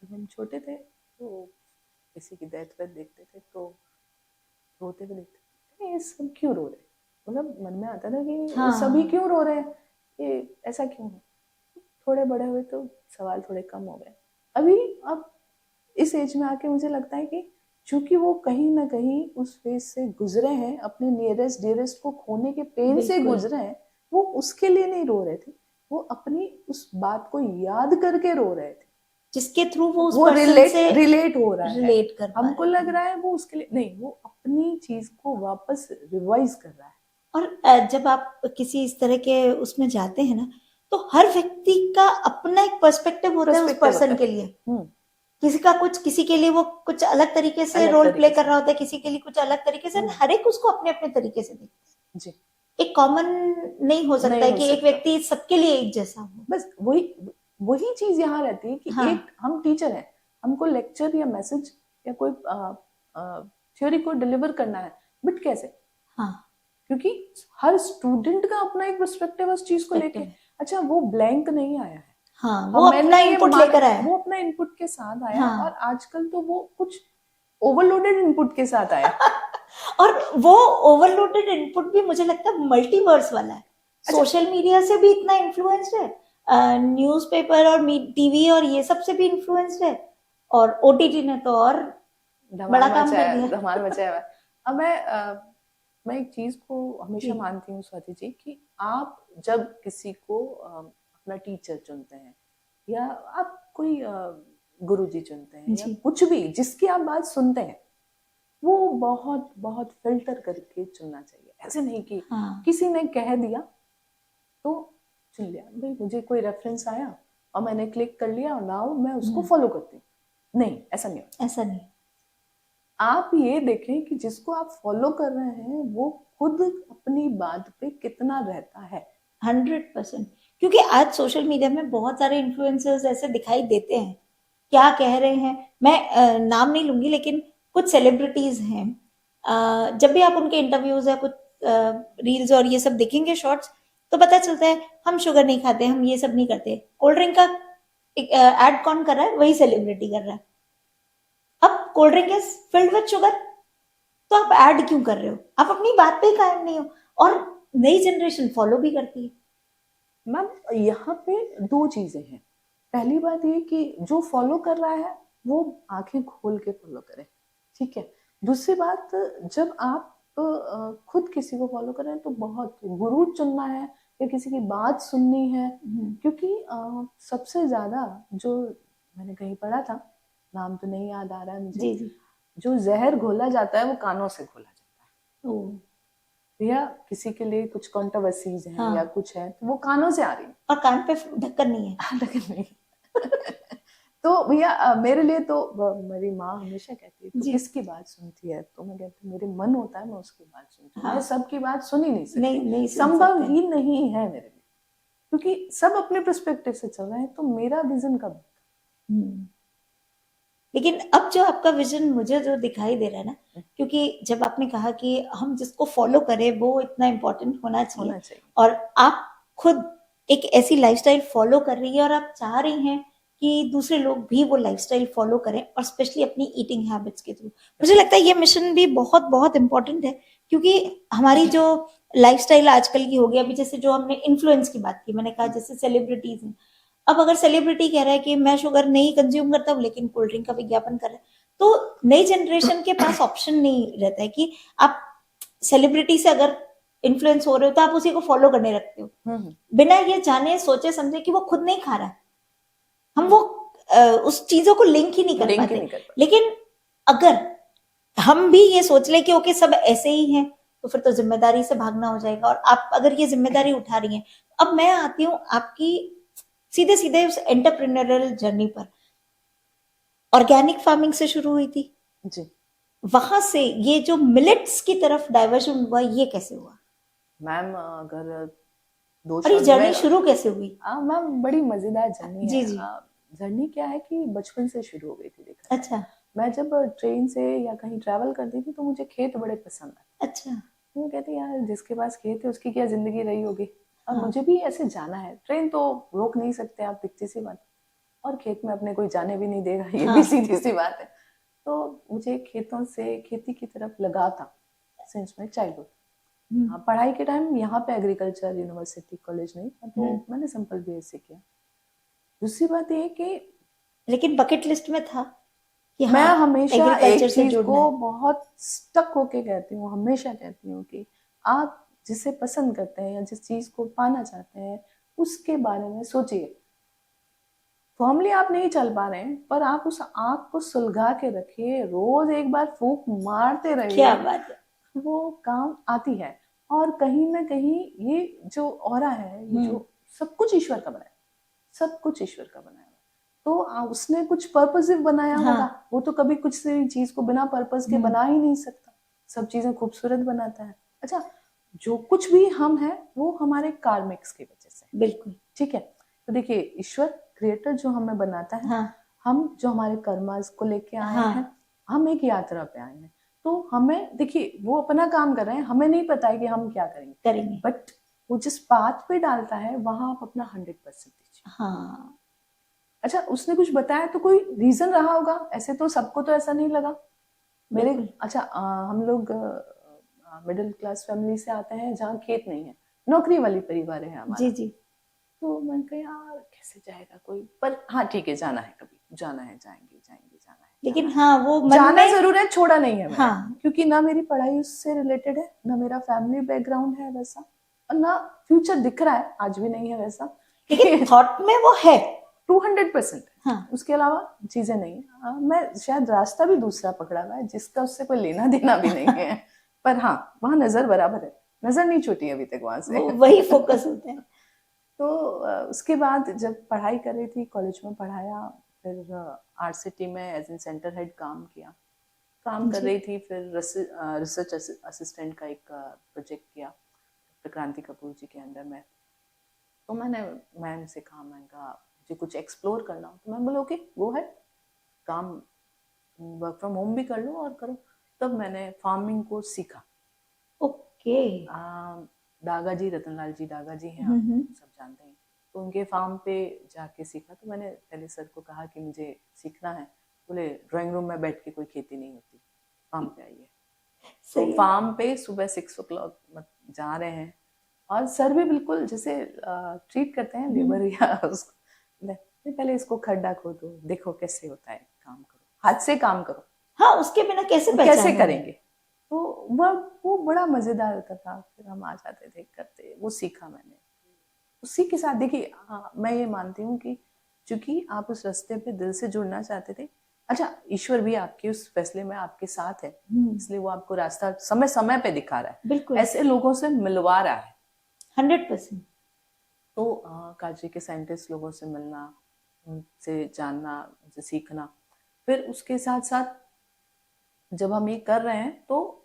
जब हम छोटे थे तो किसी की डेथ वेथ देखते थे तो रोते हुए देखते थे, ये सब क्यों रो रहे हैं? मतलब मन में आता था कि सभी हाँ क्यों रो रहे हैं, ये ऐसा क्यों है? थोड़े बड़े हुए तो सवाल थोड़े कम हो गए। अभी अब इस एज में आके मुझे लगता है कि चूंकि वो कहीं ना कहीं उस फेज से गुजरे हैं, अपने नियरेस्ट डियरेस्ट को खोने के पेन से बिल्कुल, गुजरे हैं, वो उसके लिए नहीं रो रहे थे, वो अपनी उस बात को याद करके रो रहे थे। जिसके थ्रू वो उस वो पर्सन से रिलेट हो रहा है। रिलेट कर पा हमको रहे लग हैं। रहा है वो उसके लिए नहीं, वो अपनी चीज को वापस रिवाइज कर रहा है। और जब आप किसी इस तरह के उसमें जाते हैं ना, तो हर व्यक्ति का अपना एक पर्सपेक्टिव होता है उस पर्सपेक्टिव होता पर्सन है। के लिए। किसी का कुछ, किसी के लिए वो कुछ अलग तरीके से अलग रोल तरीके प्ले कर से। रहा होता है, किसी के लिए कुछ अलग तरीके से, हर एक उसको अपने अपने तरीके से देखते जी। हैं। एक कॉमन नहीं हो सकता नहीं है हो कि एक सकता। व्यक्ति सबके लिए एक जैसा हो। बस वही चीज यहाँ रहती है कि हाँ एक हम टीचर हैं, हमको लेक्चर या मैसेज या कोई थ्योरी को डिलीवर करना है, बट कैसे? हाँ, क्योंकि हर स्टूडेंट का अपना एक पर्सपेक्टिव है उस चीज को लेके। perspective है। अच्छा, वो ब्लैंक नहीं आया है। हाँ, वो हम अपना मैंने ये इनपुट लेकर आया है। वो अपना इनपुट के साथ आया, और हाँ आजकल तो वो कुछ ओवरलोडेड इनपुट के साथ आया। और वो ओवरलोडेड इनपुट भी मुझे लगता है मल्टीवर्स वाला है। अच्छा, सोशल मीडिया से भी इतना इन्फ्लुएंस्ड है, न्यूज़पेपर और टीवी और ये सब से भी इन्फ्लुएंस्ड है, और ओटीटी ने तो और बड़ा काम कर दिया। धमाल मचाया हुआ है। अब मैं एक चीज को हमेशा जी मानती हूँ स्वाति जी, कि आप जब किसी को अपना टीचर चुनते हैं, या आप कोई गुरुजी चुनते हैं, या जी, कुछ भी जिसकी आप बात सुनते हैं, वो बहुत बहुत फिल्टर करके चुनना चाहिए। ऐसे नहीं कि हाँ किसी ने कह दिया तो चुन लिया। भाई मुझे कोई रेफरेंस आया और मैंने क्लिक कर लिया और नाउ मैं उसको फॉलो करती हूँ। नहीं, ऐसा नहीं होता। ऐसा नहीं। आप ये देखें कि जिसको आप फॉलो कर रहे हैं वो खुद अपनी बात पे कितना रहता है। 100%। क्योंकि आज सोशल मीडिया में बहुत सारे इन्फ्लुएंसर्स ऐसे दिखाई देते हैं, क्या कह रहे हैं, मैं नाम नहीं लूंगी, लेकिन कुछ सेलिब्रिटीज हैं, जब भी आप उनके इंटरव्यूज या कुछ रील्स और ये सब देखेंगे शॉर्ट्स, तो पता चलता है हम शुगर नहीं खाते, हम ये सब नहीं करते। कोल्ड ड्रिंक का एड कौन कर रहा है? वही सेलिब्रिटी कर रहा है। अब cold drink is filled with sugar, तो आप ऐड क्यों कर रहे हो? आप अपनी बात पे कायम नहीं हो। और नई जनरेशन फॉलो भी करती है। मैम यहाँ पे दो चीजें हैं। पहली बात ये कि जो फॉलो कर रहा है वो आंखें खोल के फॉलो करे, ठीक है। दूसरी बात, जब आप खुद किसी को फॉलो कर रहे हैं तो बहुत गुरु चुनना है या किसी की बात सुननी है, क्योंकि सबसे ज्यादा जो मैंने कहीं पढ़ा था, नाम तो नहीं याद आ रहा है मुझे, जी जी। जो जहर घोला जाता है वो कानों से घोला जाता है। ओ, भैया किसी के लिए कुछ कंट्रोवर्सीज है हाँ। या कुछ है तो वो कानों से आ रही है, और कान पे ढक्कन नहीं है। लेकिन नहीं। तो भैया मेरे लिए तो मेरी माँ हमेशा कहती है तो जी। किसकी बात सुनती है, तो मैं कहती हूँ मेरे मन होता है मैं उसकी बात सुनती हूँ। हाँ। मैं सबकी बात सुन ही नहीं सकती, नहीं सुन संभव सकते। ही नहीं है मेरे लिए, क्योंकि सब अपने पर्सपेक्टिव से चल रहे हैं, तो मेरा विजन कब। लेकिन अब जो आपका विजन मुझे जो दिखाई दे रहा है ना, क्योंकि जब आपने कहा कि हम जिसको फॉलो करें वो इतना इम्पोर्टेंट होना चाहिए, और आप खुद एक ऐसी लाइफस्टाइल फॉलो कर रही है और आप चाह रही हैं कि दूसरे लोग भी वो लाइफस्टाइल फॉलो करें, और स्पेशली अपनी ईटिंग हैबिट्स के थ्रू। मुझे लगता है ये मिशन भी बहुत बहुत इम्पोर्टेंट है, क्योंकि हमारी जो लाइफस्टाइल आजकल की हो गई, अभी जैसे जो हमने इन्फ्लुएंस की बात की, मैंने कहा जैसे सेलिब्रिटीज हैं, अब अगर सेलिब्रिटी कह रहा है कि मैं शुगर नहीं कंज्यूम करता हूँ, लेकिन कोल्ड ड्रिंक का विज्ञापन कर रहा है, तो नई जनरेशन के पास ऑप्शन नहीं रहता है कि आप सेलिब्रिटी से अगर इन्फ्लुएंस हो रहे हो तो आप उसी को फॉलो करने रखते हो, बिना ये जाने सोचे समझे कि वो खुद नहीं खा रहा है। हम वो उस चीजों को लिंक ही नहीं कर पाते। लेकिन अगर हम भी ये सोच ले कि ओके सब ऐसे ही हैं, तो फिर तो जिम्मेदारी से भागना हो जाएगा। और आप अगर ये जिम्मेदारी उठा रही हैं, अब मैं आती हूँ आपकी सीधे सीधे उस एंटरप्रेन्योरियल जर्नी पर। ऑर्गेनिक फार्मिंग से शुरू हुई थी जी, वहां से ये जो मिलेट्स की तरफ डाइवर्जन हुआ, ये कैसे हुआ मैम? अगर दो और ये जर्नी शुरू कैसे हुई? मैम बड़ी मजेदार जर्नी जी है। जी। जर्नी क्या है कि बचपन से शुरू हो गई थी। देखा अच्छा। मैं जब ट्रेन से या कहीं ट्रैवल करती थी तो मुझे खेत बड़े पसंद आते। अच्छा। वो कहते यार जिसके पास खेत है उसकी क्या जिंदगी रही होगी, और हाँ। मुझे भी ऐसे जाना है। ट्रेन तो रोक नहीं सकते आप, दिखती सी बात, और खेत में अपने कोई जाने भी नहीं देगा, ये भी सीधी सी बात है। तो मुझे खेतों से, खेती की तरफ लगाव था सिंस माय चाइल्डहुड। पढ़ाई के टाइम यहाँ पे एग्रीकल्चर यूनिवर्सिटी कॉलेज नहीं था, तो मैंने सिंपल बीएससी किया। दूसरी बात ये कि लेकिन बकेट लिस्ट में था कि मैं हमेशा एक से चीज को बहुत स्टक होके कहती हूँ, हमेशा कहती हूँ कि आप जिसे पसंद करते हैं या जिस चीज को पाना चाहते हैं उसके बारे में सोचिए। फॉर्मली आप नहीं चल पा रहे हैं, पर आप उस आग को सुलगा के रखिए, रोज एक बार फूंक मारते रहिए, क्या बात है, वो काम आती है। और कहीं ना कहीं ये जो ऑरा है, ये जो सब कुछ ईश्वर का बनाया, सब कुछ ईश्वर का बनाया, तो उसने कुछ पर्पसिव बनाया होगा। वो तो कभी कुछ चीज को बिना पर्पस के बना ही नहीं सकता, सब चीजें खूबसूरत बनाता है। अच्छा, जो कुछ भी हम हैं वो हमारे कार्मिक्स की वजह से, बिल्कुल ठीक है। तो देखिए ईश्वर क्रिएटर जो हमें बनाता है, हम जो हमारे कर्मास को लेके आए हैं, हम एक यात्रा पे आए हैं, तो हमें देखिए वो अपना काम कर रहे हैं, हमें नहीं पता है कि हम क्या करेंगे, बट वो जिस पाथ पे डालता है वहां आप अपना 100% दीजिए। हाँ। अच्छा, उसने कुछ बताया तो कोई रीजन रहा होगा, ऐसे तो सबको तो ऐसा नहीं लगा मेरे। अच्छा, हम लोग मिडिल क्लास फैमिली से आते हैं जहाँ खेत नहीं है, नौकरी वाली परिवार है हमारा। जी जी। तो मैं कहा यार कैसे जाएगा कोई, पर हाँ ठीक है, जाना है, कभी जाना है, जाएंगे जाएंगे जाना है, लेकिन हाँ वो जाना जरूर है, छोड़ा नहीं है। हाँ। क्योंकि ना मेरी पढ़ाई उससे रिलेटेड है, ना मेरा फैमिली बैकग्राउंड है वैसा, और ना फ्यूचर दिख रहा है, आज भी नहीं है वैसा, लेकिन थॉट में वो है 200%। हाँ। उसके अलावा चीजें नहीं है। मैं शायद रास्ता भी दूसरा पकड़ा हुआ है जिसका उससे कोई लेना देना भी नहीं है, पर हाँ वहां नजर बराबर है, नजर नहीं छूटी अभी तक वहां से, वही फोकस होता है। तो उसके बाद जब पढ़ाई कर रही थी, कॉलेज में पढ़ाया, फिर आरसीटी में एज इन सेंटर हेड काम कर रही थी। फिर रिसर्च असिस्टेंट का एक प्रोजेक्ट किया डॉक्टर क्रांति कपूर जी के अंडर में। तो मैं उनसे कहा, मैंने कहा मुझे कुछ एक्सप्लोर करना हो, तो मैं बोला ओके गो है, काम वर्क फ्रॉम होम भी कर लो और करो। तब मैंने फार्मिंग को सीखा। ओके। डागा जी, रतनलाल जी डागा जी हैं, आप सब जानते हैं, तो उनके फार्म पे जाके सीखा। तो मैंने पहले सर को कहा कि मुझे सीखना है। बोले ड्राइंग रूम में बैठ के कोई खेती नहीं होती, फार्म पे आइए। तो फार्म पे सुबह 6 o'clock जा रहे हैं, और सर भी बिल्कुल जैसे ट्रीट करते हैं लेबर या उसको, पहले इसको खड्डा खोदो, देखो कैसे होता है, काम करो, हाथ से काम करो। हाँ, उसके बिना कैसे करेंगे। तो वो बड़ा मजेदार होता था। फिर हम आ जाते थे, करते, वो सीखा मैंने। उसी के साथ देखिए, मैं ये मानती हूँ कि चूंकि आप उस रास्ते पे दिल से जुड़ना चाहते थे, अच्छा ईश्वर भी आपके उस फैसले में आपके साथ है, इसलिए वो आपको रास्ता समय समय पे दिखा रहा है, बिल्कुल ऐसे लोगों से मिलवा रहा है 100%। तो काजी के साइंटिस्ट लोगों से मिलना, उनसे जानना, उनसे सीखना। फिर उसके साथ साथ जब हम ये कर रहे हैं तो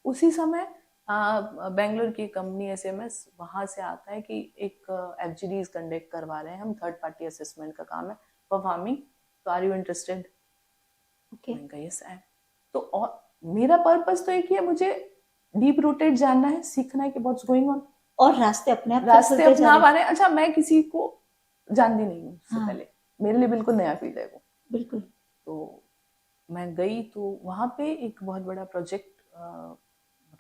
उसी समय बेंगलोर की कंपनी SMS, वहां से आता है कि एक FGDs कंडक्ट करवा रहे हैं हम, थर्ड पार्टी असेसमेंट का काम है फॉर फार्मिंग, तो आर यू इंटरेस्टेड? मैंने यस आई एम। तो और मेरा पर्पस तो एक ही है, मुझे डीप रूटेड जानना है, सीखना है कि व्हाट्स गोइंग ऑन, और रास्ते अपने आप आ रहे हैं। अच्छा, मैं किसी को जानती नहीं हूँ उससे पहले, मेरे लिए बिल्कुल नया फील्ड है वो। बिल्कुल। तो मैं गई तो वहाँ पे एक बहुत बड़ा प्रोजेक्ट,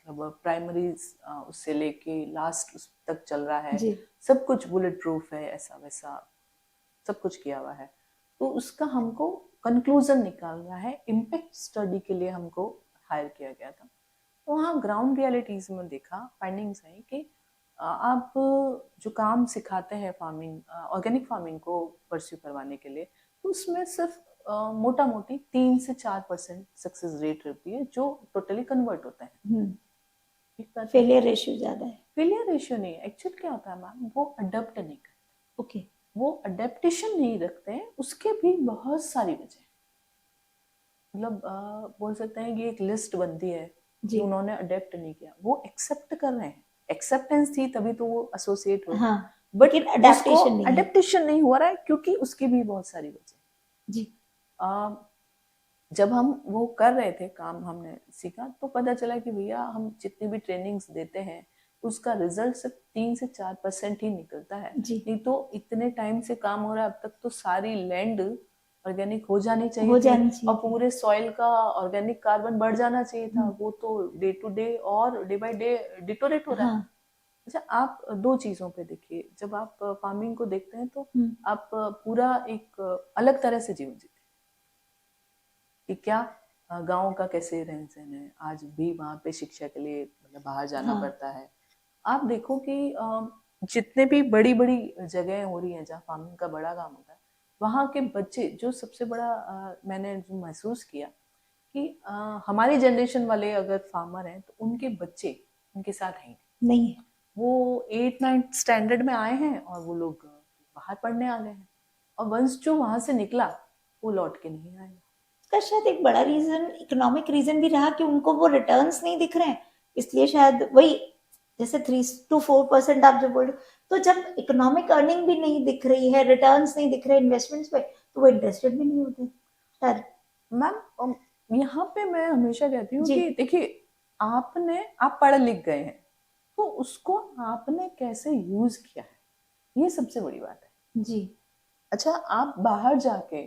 मतलब प्राइमरी उससे लेके लास्ट उस तक चल रहा है, सब कुछ बुलेट प्रूफ है, ऐसा वैसा सब कुछ किया हुआ है। तो उसका हमको कंक्लूजन निकालना है, इम्पैक्ट स्टडी के लिए हमको हायर किया गया था। तो वहाँ ग्राउंड रियलिटीज में देखा, फाइंडिंग्स है कि आप जो काम सिखाते हैं फार्मिंग, ऑर्गेनिक फार्मिंग को परस्यू करवाने के लिए, तो उसमें सिर्फ मोटा मोटी 3 से 4% सक्सेस रेट रहती है, जो टोटली कन्वर्ट होते हैं। फेलियर रेशियो ज्यादा है। फेलियर रेशियो नहीं, एक्चुअल क्या होता है मैम, वो अडेप्ट नहीं करते। ओके। वो अडेप्टेशन नहीं रखते हैं, उसके भी बहुत सारी वजह, मतलब बोल सकते हैं कि एक लिस्ट बनती है कि उन्होंने अडेप्ट नहीं किया, वो एक्सेप्ट कर रहे हैं, एक्सेप्टेंस थी तभी तो वो एसोसिएट हुए, बट अडेप्टेशन नहीं हो रहा है, क्योंकि उसकी भी बहुत सारी वजह जी। जब हम वो कर रहे थे काम, हमने सीखा, तो पता चला कि भैया हम जितनी भी ट्रेनिंग्स देते हैं उसका रिजल्ट सिर्फ 3 से 4% ही निकलता है। नहीं तो इतने टाइम से काम हो रहा है, अब तक तो सारी लैंड ऑर्गेनिक हो जानी चाहिए थी, और पूरे सॉइल का ऑर्गेनिक कार्बन बढ़ जाना चाहिए था। वो तो डे टू डे और डे बाय डे डिटोरेट हो रहा है। अच्छा, आप दो चीजों पे देखिए, जब आप फार्मिंग को देखते हैं तो आप पूरा एक अलग तरह से जीवन जीते कि क्या गांव का कैसे रहन सहन है, आज भी वहां पे शिक्षा के लिए मतलब बाहर जाना पड़ता है। आप देखो कि जितने भी बड़ी बड़ी जगह हो रही हैं जहाँ फार्मिंग का बड़ा काम होता है, वहाँ के बच्चे, जो सबसे बड़ा मैंने जो महसूस किया कि हमारी जनरेशन वाले अगर फार्मर हैं तो उनके बच्चे उनके साथ हैं नहीं है, वो 8-9 स्टैंडर्ड में आए हैं और वो लोग बाहर पढ़ने आ गए हैं, और वंस जो वहां से निकला वो लौट के नहीं आएगा। इसका शायद एक बड़ा रीजन इकोनॉमिक रीजन भी रहा कि उनको वो रिटर्न्स नहीं दिख रहे हैं, इसलिए शायद वही जैसे 3 to 4% आप जो बोल रहे, तो जब इकोनॉमिक अर्निंग भी नहीं दिख रही है, रिटर्न्स नहीं दिख रहे इन्वेस्टमेंट्स पे, तो वो इंटरेस्टेड भी नहीं होते शायद। मैम यहाँ पे मैं हमेशा कहती हूँ कि देखिए, आप पढ़ लिख गए हैं तो उसको आपने कैसे यूज किया है, ये सबसे बड़ी बात है जी। अच्छा, आप बाहर जाके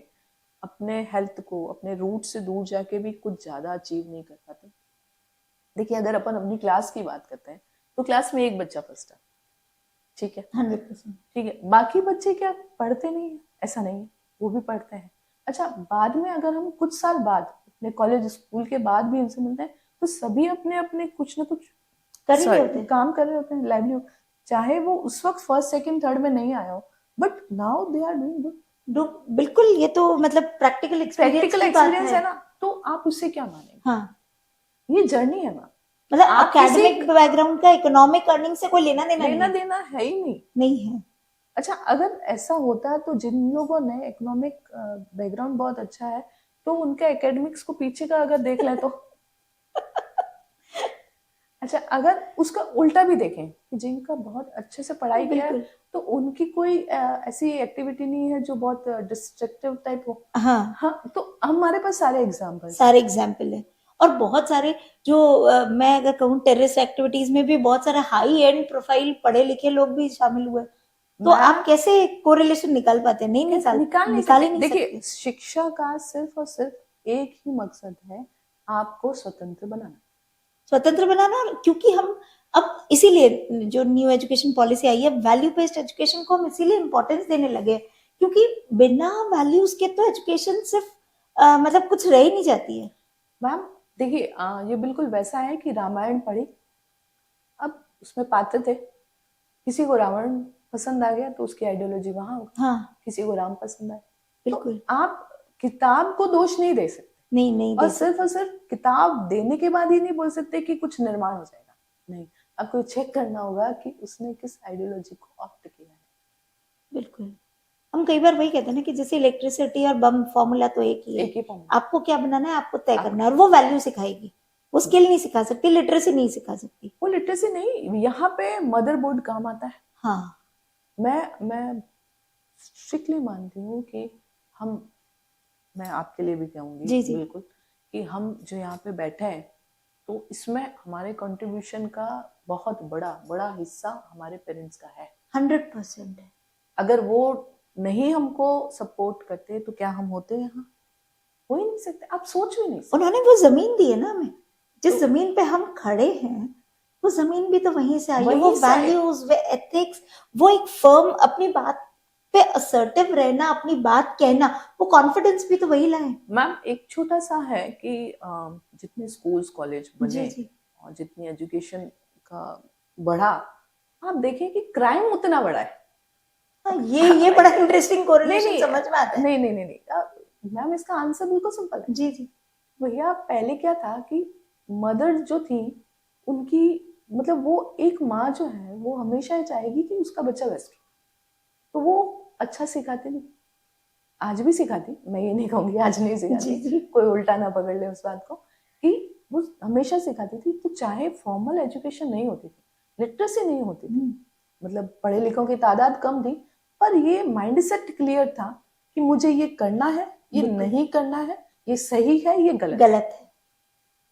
अपने हेल्थ को, अपने रूट से दूर जाके भी कुछ ज्यादा अचीव नहीं कर पाते। देखिए, अगर अपन अपनी क्लास की बात करते हैं तो क्लास में एक बच्चा फर्स्ट है, ठीक है, 100%, ठीक है, बाकी बच्चे क्या पढ़ते नहीं है? ऐसा नहीं है, वो भी पढ़ते हैं। अच्छा, बाद में अगर हम कुछ साल बाद अपने कॉलेज स्कूल के बाद भी उनसे मिलते हैं तो सभी अपने अपने कुछ ना कुछ काम कर रहे होते हैं, लाइवलीहुड, चाहे वो उस वक्त फर्स्ट सेकंड थर्ड में नहीं आया हो, but now they are doing good. बिल्कुल, ये तो मतलब प्रैक्टिकल एक्सपीरियंस है ना, तो आप उससे क्या मानेंगे? हाँ, ये जर्नी है ना, मतलब एकेडमिक बैकग्राउंड का इकोनॉमिक अर्निंग से कोई लेना देना है ही नहीं है। अच्छा, अगर ऐसा होता तो जिन लोगों ने इकोनॉमिक बैकग्राउंड बहुत अच्छा है तो उनके एकेडमिक्स को पीछे का अगर देख ले तो अच्छा, अगर उसका उल्टा भी देखें कि जिनका बहुत अच्छे से पढ़ाई किया है बिल्कुल। तो उनकी कोई ऐसी एक्टिविटी नहीं है जो बहुत डिस्ट्रक्टिव टाइप हो। हाँ, हाँ, तो हमारे पास सारे एग्जाम्पल्स सारे एग्जाम्पल है। और बहुत सारे जो मैं अगर कहूँ टेररिस्ट एक्टिविटीज में भी बहुत सारे हाई एंड प्रोफाइल पढ़े लिखे लोग भी शामिल हुए, तो आप मैं कैसे कोरिलेशन निकाल पाते हैं? नहीं कैसे निकाल नहीं निकाल ही सकते। नहीं देखिए, सकते। शिक्षा का सिर्फ और सिर्फ एक ही मकसद है, आपको स्वतंत्र बनाना। स्वतंत्र बनाना, और क्योंकि हम अब इसीलिए जो न्यू एजुकेशन पॉलिसी आई है, वैल्यू बेस्ड एजुकेशन को हम इसीलिए इम्पोर्टेंस देने लगे, क्योंकि बिना वैल्यूज के तो एजुकेशन सिर्फ मतलब कुछ रह ही नहीं जाती है। मैम देखिए, ये बिल्कुल वैसा है कि रामायण पढ़ी, अब उसमें पात्र थे, किसी को रावण पसंद आ गया तो उसकी आइडियोलॉजी वहां होगी, हाँ, किसी को राम पसंद आए। तो बिल्कुल। आप किताब को दोष नहीं दे सकते, नहीं और दे सकते। सिर्फ किताब देने के बाद ही नहीं बोल सकते कि कुछ निर्माण हो जाएगा। नहीं, आपको चेक करना होगा कि उसने किस आइडियोलॉजी को ऑप्ट किया है। बिल्कुल। हम कई बार वही कहते हैं ना कि जैसे इलेक्ट्रिसिटी और बम फॉर्मूला तो एक ही है। एक ही फॉर्म। आपको क्या बनाना है आपको तय आप करना है, और वो वैल्यू सिखाएगी। वो स्किल नहीं सिखा सकती, लिटरेसी नहीं सिखा सकती। वो लिटरेसी नहीं, यहाँ पे मदरबोर्ड काम आता है। हाँ, मैं स्ट्रिक्टली मानती हूँ कि हम, मैं आपके लिए भी कहूंगी जी जी, बिल्कुल, कि हम जो यहाँ पे बैठे हैं तो इसमें हमारे कंट्रीब्यूशन का बहुत बड़ा बड़ा हिस्सा हमारे पेरेंट्स का है। 100% है। अगर वो नहीं हमको सपोर्ट करते तो क्या हम होते यहाँ? हो ही नहीं सकते, आप सोच भी नहीं सकते। उन्होंने वो जमीन दी है ना हमें, जिस तो जमीन पे हम खड़े हैं, वो जमीन भी तो वहीं से आई है। वो वहीं से आए। वैल्यूज, वो एथिक्स, वो एक फर्म अपनी बात पे असर्टिव रहना, अपनी बात कहना, वो कॉन्फिडेंस भी तो वही लाए। मैम एक छोटा सा है कि जितने स्कूल्स कॉलेज बने जी जी। और जितनी एजुकेशन का बढ़ा, आप देखें कि क्राइम उतना बढ़ा है। हाँ, ये बड़ा इंटरेस्टिंग नहीं कोरिलेशन नहीं समझ में आता है। नहीं, मैम इसका आंसर बिल्कुल सिंपल है। जी जी। भैया पहले क्या था कि मदर जो थी उनकी, मतलब वो एक माँ जो है वो हमेशा ये चाहेगी कि उसका बच्चा बेस्ट हो, तो वो अच्छा सिखाती नहीं। आज भी सिखाती, मैं ये नहीं कहूंगी आज नहीं जी सिखाती, जी। कोई उल्टा ना पकड़ ले उस बात को, कि वो हमेशा सिखाती थी। तो चाहे फॉर्मल एजुकेशन नहीं होती थी, लिटरेसी नहीं होती थी, मतलब पढ़े लिखों की तादाद कम थी, पर ये माइंडसेट क्लियर था कि मुझे ये करना है, ये बिल्कुल। नहीं करना है, ये सही है, ये गलत गलत है।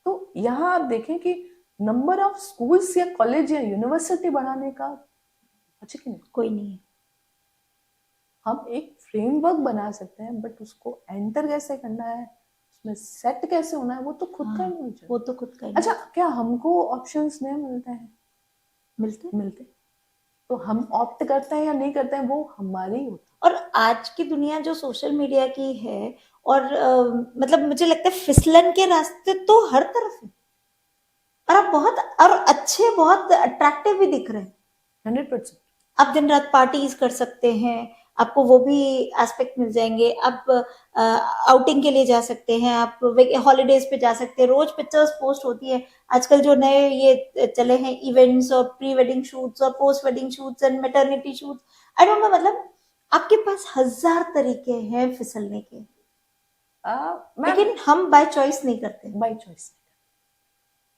तो यहाँ आप देखें कि नंबर ऑफ स्कूल्स या कॉलेज या यूनिवर्सिटी बढ़ाने का बचे कि नहीं। कोई नहीं है। हम एक फ्रेमवर्क बना सकते हैं, बट उसको एंटर कैसे करना है, उसमें सेट कैसे होना है, वो तो खुद का हाँ, नहीं चाहिए। वो तो खुद का ही अच्छा, नहीं। क्या हमको ऑप्शंस नहीं मिलते हैं? मिलते। मिलते, तो हम ऑप्ट करते हैं या नहीं करते हैं वो हमारी होता और आज की दुनिया जो सोशल मीडिया की है, और मतलब मुझे लगता है फिसलन के रास्ते तो हर तरफ है, और आप बहुत और अच्छे, बहुत अट्रैक्टिव भी दिख रहे हैं। है। 100%। आप दिन रात पार्टीज कर सकते हैं, आपको वो भी एस्पेक्ट मिल जाएंगे। आप आउटिंग के लिए जा सकते हैं, आप हॉलीडेज पे जा सकते हैं, रोज पिक्चर्स पोस्ट होती है। आजकल जो नए ये चले हैं इवेंट्स और प्री वेडिंग शूट्स और post wedding shoots and maternity shoots, I don't know, मतलब आपके पास हजार तरीके हैं फिसलने के, मैं लेकिन हम बाय चॉइस नहीं करते। बाई चॉइस,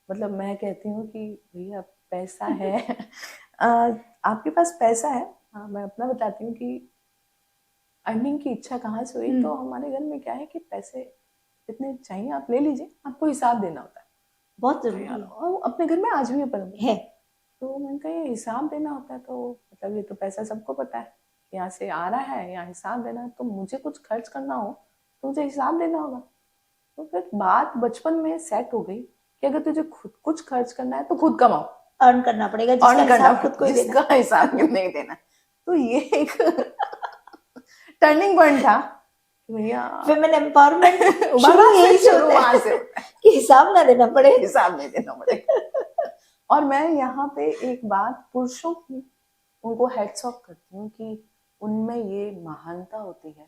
मतलब मैं कहती हूँ कि भैया पैसा है आपके पास पैसा है। हाँ, मैं अपना बताती हूँ कि अर्निंग की इच्छा कहाँ से हुई। तो हमारे घर में क्या है कि पैसे जितने चाहिए आप ले लीजिए, आपको हिसाब देना होता है। बहुत तो जरूरी यार, है। और अपने घर में आज भी है पर है। तो मैंने कहा ये हिसाब देना होता है, तो मतलब ये तो पैसा सबको पता है कि यहाँ से आ रहा है, यहाँ हिसाब देना है, तो मुझे कुछ खर्च करना हो तो मुझे हिसाब देना होगा। तो फिर बात बचपन में सेट हो गई कि अगर तुझे खुद कुछ खर्च करना है तो खुद कमाओ, अर्न करना पड़ेगा, जिसका अर्न करना, हिसाब खुद को ही देना। जिसका हिसाब नहीं देना। तो ये एक टर्निंग पॉइंट था भैया, विमेन एम्पावरमेंट शुरू वहां यही से से शुरू, होता वहां है से कि हिसाब ना देना पड़े। हिसाब नहीं देना पड़ेगा। और मैं यहाँ पे एक बात पुरुषों की, उनको हेड्स ऑफ करती हूँ कि उनमें ये महानता होती है,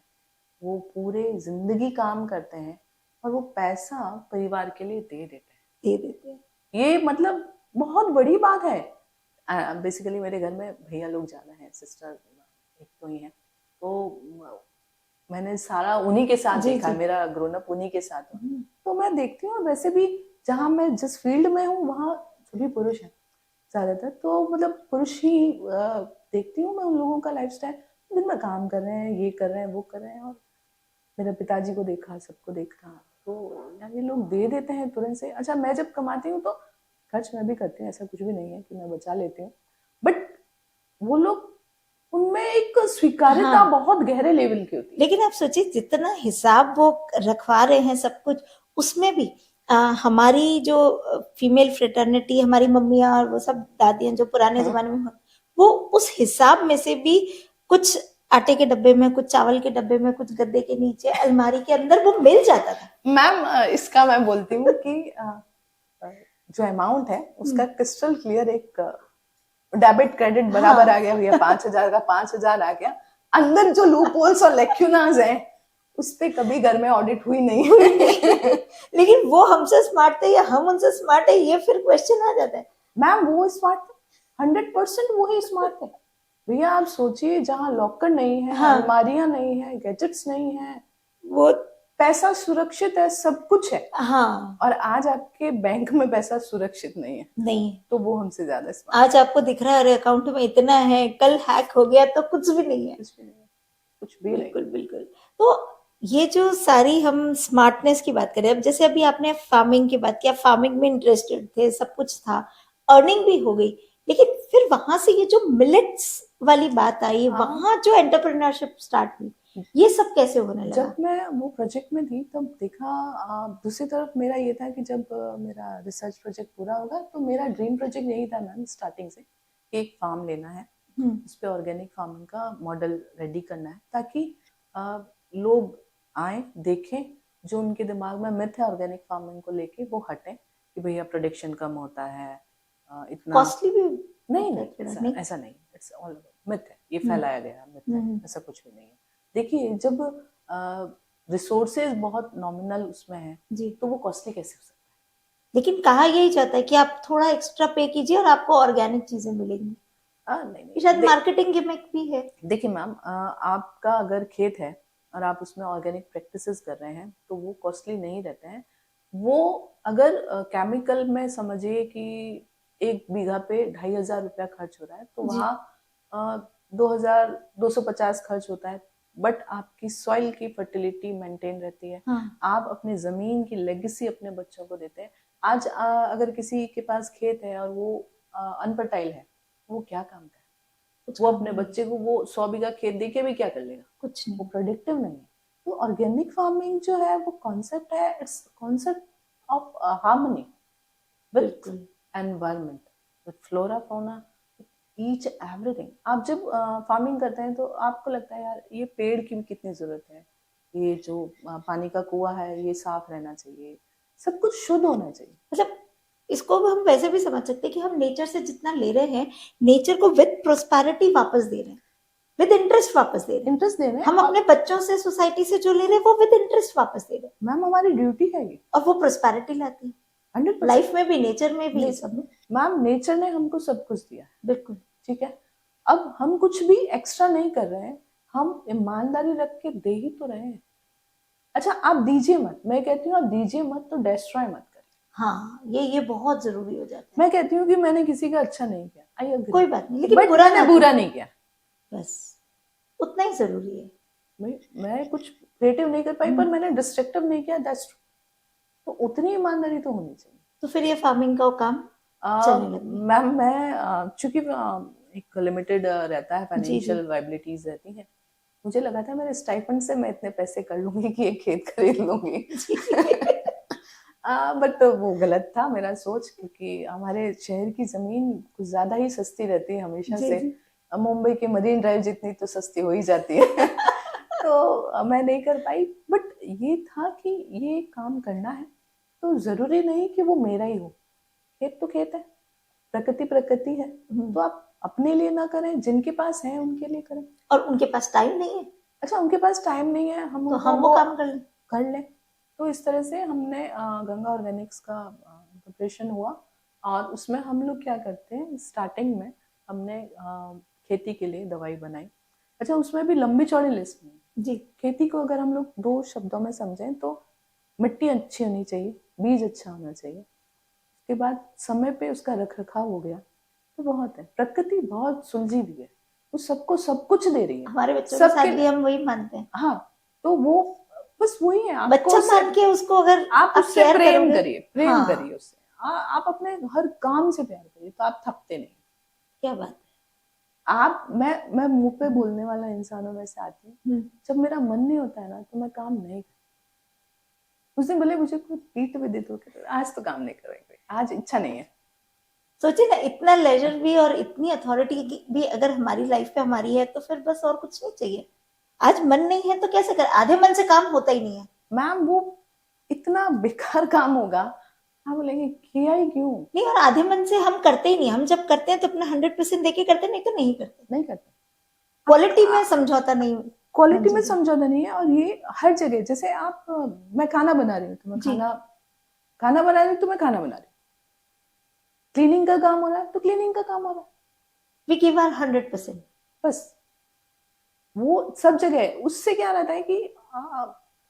वो पूरे जिंदगी काम करते हैं और वो पैसा परिवार के लिए दे देते हैं। दे देते हैं। ये मतलब बहुत बड़ी बात है। बेसिकली मेरे घर में भैया लोग ज्यादा हैं, सिस्टर एक तो ही है, तो मैंने सारा उन्हीं के साथ जी, देखा, जी। मेरा ग्रोन अप उन्हीं के साथ हुआ। तो मैं देखती हूँ, वैसे भी जहाँ मैं जिस फील्ड में हूँ वहाँ सभी पुरुष हैं ज्यादातर, तो मतलब पुरुष ही देखती हूँ मैं उन लोगों का लाइफस्टाइल, दिन में काम कर रहे हैं, ये कर रहे हैं, वो कर रहे हैं, और मेरे पिताजी को देखा, सबको देखा, तो यार ये लोग दे देते हैं तुरंत से। अच्छा, मैं जब कमाती हूँ तो खर्च मैं भी करती हूँ, ऐसा कुछ भी नहीं है कि मैं बचा लेती हूँ, बट वो लोग, उनमें एक स्वीकार्यता हाँ, बहुत गहरे लेवल की होती है। लेकिन आप सोचिए जितना हिसाब वो रखवा रहे हैं सब कुछ, उसमें भी हमारी जो फीमेल फ्रेटर्निटी, हमारी मम्मियाँ और वो सब दादियाँ जो पुराने जमाने में वो उस हिसाब में से भी कुछ आटे के डब्बे में, कुछ चावल के डब्बे में, कुछ गद्दे के नीचे, अलमारी के अंदर वो मिल जाता था। मैम इसका मैं बोलती हूँ कि जो अमाउंट है उसका क्रिस्टल क्लियर एक डेबिट क्रेडिट बराबर आ गया भैया, 5,000 का 5,000 आ गया। अंदर जो लूप होल्स और लेक्यूनाज हैं उस पे कभी घर में ऑडिट हुई नहीं हुई। लेकिन वो हमसे स्मार्ट थे या हम उनसे स्मार्ट है, ये फिर क्वेश्चन आ जाता है। मैम वो स्मार्ट थे, 100% वो ही स्मार्ट थे भैया। आप सोचिए, जहाँ लॉकर नहीं है, हाँ, अलमारियां नहीं है, गैजेट्स नहीं है, वो पैसा सुरक्षित है, सब कुछ है, हाँ और आज आपके बैंक में पैसा सुरक्षित नहीं है, नहीं है। तो वो हमसे ज्यादा स्मार्ट। आज आपको दिख रहा है अरे अकाउंट में इतना है, कल हैक हो गया तो कुछ भी नहीं है। कुछ भी नहीं है, कुछ भी नहीं। बिल्कुल बिल्कुल। तो ये जो सारी हम स्मार्टनेस की बात करें, अब जैसे अभी आपने फार्मिंग की बात किया, फार्मिंग में इंटरेस्टेड थे, सब कुछ था, अर्निंग भी हो गई, लेकिन फिर वहां से ये जो मिलेट्स वाली बात आई, हाँ। वहां जो एंटरप्रेन्योरशिप स्टार्ट हुई, ये सब कैसे होने लगा? जब मैं वो प्रोजेक्ट में थी तब देखा, दूसरी तरफ मेरा ये था कि जब मेरा रिसर्च प्रोजेक्ट पूरा होगा तो मेरा ड्रीम प्रोजेक्ट यही था मैम, स्टार्टिंग से, कि एक फार्म लेना है, उस पर ऑर्गेनिक फार्मिंग का मॉडल रेडी करना है, ताकि लोग आए देखें, जो उनके दिमाग में मिथ है ऑर्गेनिक फार्मिंग को लेके वो हटें, कि भैया प्रोडक्शन कम होता है, इतना कॉस्टली भी नहीं होता है नहीं, थोड़ा, ऐसा नहीं? ऐसा नहीं, इट्स ऑल मिथ है, ये फैलाया गया मिथ है, हम्म, ऐसा कुछ भी नहीं है। देखिए, जब रिसोर्सेज बहुत नॉमिनल उसमें है जी। तो वो कॉस्टली कैसे हो सकता लेकिन कहा यही जाता है कि आप थोड़ा एक्स्ट्रा पे कीजिए और आपको ऑर्गेनिक चीजें मिलेंगी। है? नहीं ये नहीं, शायद मार्केटिंग गिमिक भी है। देखिए मैम, आपका अगर खेत है और आप उसमें ऑर्गेनिक प्रैक्टिसेस कर रहे हैं तो वो कॉस्टली नहीं रहते हैं। वो अगर केमिकल में समझिए कि 1 बीघा पे 2,500 रुपया खर्च हो रहा है, तो जी। वहाँ 2,250 खर्च होता है, बट आपकी सॉइल की फर्टिलिटी मेंटेन रहती है। हाँ, आप अपनी जमीन की लेगेसी अपने बच्चों को देते हैं। आज अगर किसी के पास खेत है और वो अनफर्टाइल है, वो क्या काम करे? कुछ वो काम अपने नहीं, बच्चे को वो 100 बीघा खेत दे के भी क्या कर लेगा? कुछ वो नहीं। प्रोडक्टिव नहीं है। तो ऑर्गेनिक फार्मिंग जो है वो कॉन्सेप्ट है, it's concept of harmony with बिल्कुल। Environment, with flora fauna, each everything. आप जब फार्मिंग करते हैं तो आपको लगता है यार ये पेड़ की भी कितनी जरूरत है, ये जो पानी का कुआं है ये साफ रहना चाहिए, सब कुछ शुद्ध होना चाहिए। मतलब इसको हम वैसे भी समझ सकते हैं कि हम नेचर से जितना ले रहे हैं, नेचर को विद प्रोस्पेरिटी वापस दे रहे हैं, विद इंटरेस्ट वापस दे रहे हैं। इंटरेस्ट दे रहे हैं, हम अपने बच्चों से, सोसाइटी से जो ले रहे हैं, वो विद इंटरेस्ट वापस दे रहे हैं, मैम हमारी ड्यूटी है ये, और वो प्रोस्पेरिटी लाती है 100%। लाइफ में भी, नेचर में भी, सब में। मैम नेचर ने हमको सब कुछ दिया है, बिल्कुल। ठीक है, अब हम कुछ भी एक्स्ट्रा नहीं कर रहे हैं, हम ईमानदारी रख के दे ही तो रहे हैं। अच्छा, आप दीजिए मत, मैं कहती हूँ आप दीजिए मत तो डिस्ट्रॉय मत करें। हाँ, ये बहुत जरूरी हो जाता है। मैं कहती हूँ कि मैंने किसी का अच्छा नहीं किया, आई एग्री, कोई बात नहीं, लेकिन बट बुरा मैंने ना बुरा करें, नहीं किया। बस उतना ही जरूरी है। मैं कुछ क्रिएटिव नहीं कर पाई पर मैंने डिस्ट्रक्टिव नहीं किया, दैट्स ट्रू। तो उतनी ईमानदारी तो होनी चाहिए। तो फिर ये फार्मिंग का काम चलने लगी। मैम मैं चूंकि एक लिमिटेड रहता है, जी, जी। फाइनेंशियल वायबिलिटीज रहती हैं, मुझे लगा था मेरे स्टाइपेंड से मैं इतने पैसे कर लूंगी कि एक खेत खरीद लूंगी। बट वो गलत था मेरा सोच, क्योंकि हमारे शहर की जमीन कुछ ज्यादा ही सस्ती रहती है हमेशा जी, से। जी। मुंबई की मरीन ड्राइव जितनी तो सस्ती हो ही जाती है। तो मैं नहीं कर पाई, बट ये था कि ये काम करना है तो जरूरी नहीं कि वो मेरा ही हो। खेत तो खेत है, प्रकृति प्रकृति है, तो आप अपने लिए ना करें, जिनके पास है उनके लिए करें। और उनके पास टाइम नहीं है, अच्छा, उनके पास टाइम नहीं है, हम तो उनको हम वो काम कर लें। तो इस तरह से हमने गंगा ऑर्गेनिक्स का प्रिपरेशन हुआ, और उसमें हम लोग क्या करते हैं, स्टार्टिंग में हमने खेती के लिए दवाई बनाई, अच्छा, उसमें भी लंबी चौड़ी लिस्ट नहीं। जी। खेती को अगर हम लोग 2 शब्दों में समझें तो मिट्टी अच्छी होनी चाहिए, बीज अच्छा होना चाहिए, उसके बाद समय पे उसका रख रखाव हो गया तो बहुत है। प्रकृति बहुत सुलझी भी है, वो सबको सब कुछ दे रही है, हमारे बच्चों के सबके साथ भी हम वही मानते हैं। हाँ, तो वो बस वही है, आपको बच्चा उससे मान के उसको अगर आप उससे केयर प्रेम करोगे, करिए, प्रेम हाँ, करिए उससे। आप अपने हर काम से प्यार करिए तो आप थकते नहीं। क्या बात आप मैं मुंह पे बोलने वाला इंसानों में से आती हूँ। है। जब मेरा मन नहीं होता है ना तो मैं काम नहीं करती। उस दिन भले मुझे कोई पीट भी दे तो आज तो काम नहीं करेंगे, आज इच्छा नहीं है। सोचिए ना, इतना लेजर भी और इतनी अथॉरिटी भी अगर हमारी लाइफ पे हमारी है तो फिर बस और कुछ नहीं चाहिए। आज मन नहीं है तो कैसे कर, आधे मन से काम होता ही नहीं है। मैम वो इतना बेकार काम होगा, आप बोलेंगे किया ही क्यों। नहीं, और आधे मन से हम करते ही नहीं। हम जब करते हैं तो अपना 100% देके करते, नहीं तो नहीं करते। नहीं करते। क्वालिटी में समझौता नहीं। क्वालिटी में समझौता नहीं है, और ये हर जगह। जैसे आप मैं खाना बना रही हूँ तो मैं जी। खाना बना रही हूँ तो मैं खाना बना रही हूँ। क्लीनिंग का काम हो रहा है तो क्लीनिंग का काम हो रहा है। We give our 100%। बस वो सब जगह है। उससे क्या रहता है कि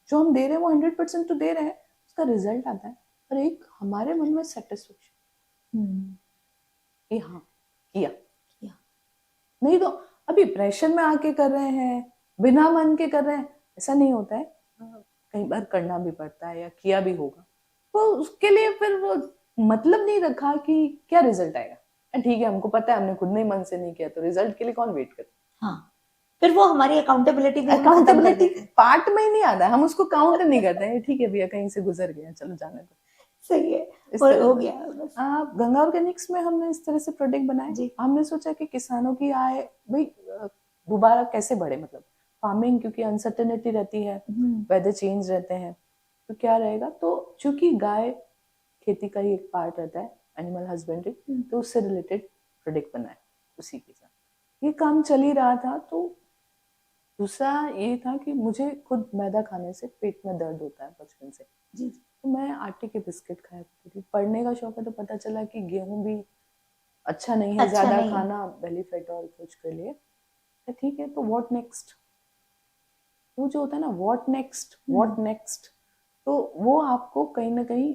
जो हम दे रहे हैं वो 100% तो दे रहे हैं, उसका रिजल्ट आता है और एक हमारे मन में सेटिस्फेक्शन कि हाँ किया। नहीं तो अभी प्रेशर में आके कर रहे हैं, बिना मन के कर रहे हैं, ऐसा नहीं होता है। कई बार करना भी पड़ता है या किया भी होगा, तो उसके लिए फिर वो मतलब नहीं रखा कि क्या रिजल्ट आएगा। ठीक है, हमको पता है हमने खुद नहीं मन से नहीं किया तो रिजल्ट के लिए कौन वेट करे। हाँ, फिर वो हमारी अकाउंटेबिलिटी भी हम खत्म कर अकाउंटेबिलिटी देते हैं। पार्ट में ही नहीं आता है, हम उसको काउंट नहीं करते हैं। ठीक है भैया, कहीं से गुजर गया, चलो जाने दो। सही है, इस और तरह हो से गया बस। गंगा ऑर्गेनिक्स में हमने इस तरह से प्रोडक्ट बनाए। जी। हमने सोचा कि किसानों की आय भाई दोबारा कैसे बढ़े, मतलब फार्मिंग क्योंकि अनसर्टेनिटी रहती है, वेदर चेंज रहते हैं, तो क्या रहेगा। तो चूंकि गाय खेती का ही एक पार्ट रहता है, एनिमल हस्बेंड्री, तो उससे रिलेटेड प्रोडक्ट बनाए उसी के साथ। ये काम चल ही रहा था। तो दूसरा ये था कि मुझे खुद मैदा खाने से पेट में दर्द होता है बचपन से। जी। तो मैं आटे के बिस्किट खाया करती थी। पढ़ने का शौक है तो पता चला कि गेहूं भी अच्छा नहीं है अच्छा ज्यादा नहीं। खाना बेली फैट और कुछ के लिए। तो ठीक है, तो व्हाट नेक्स्ट, वो जो होता है ना व्हाट नेक्स्ट, तो वो आपको कहीं ना कहीं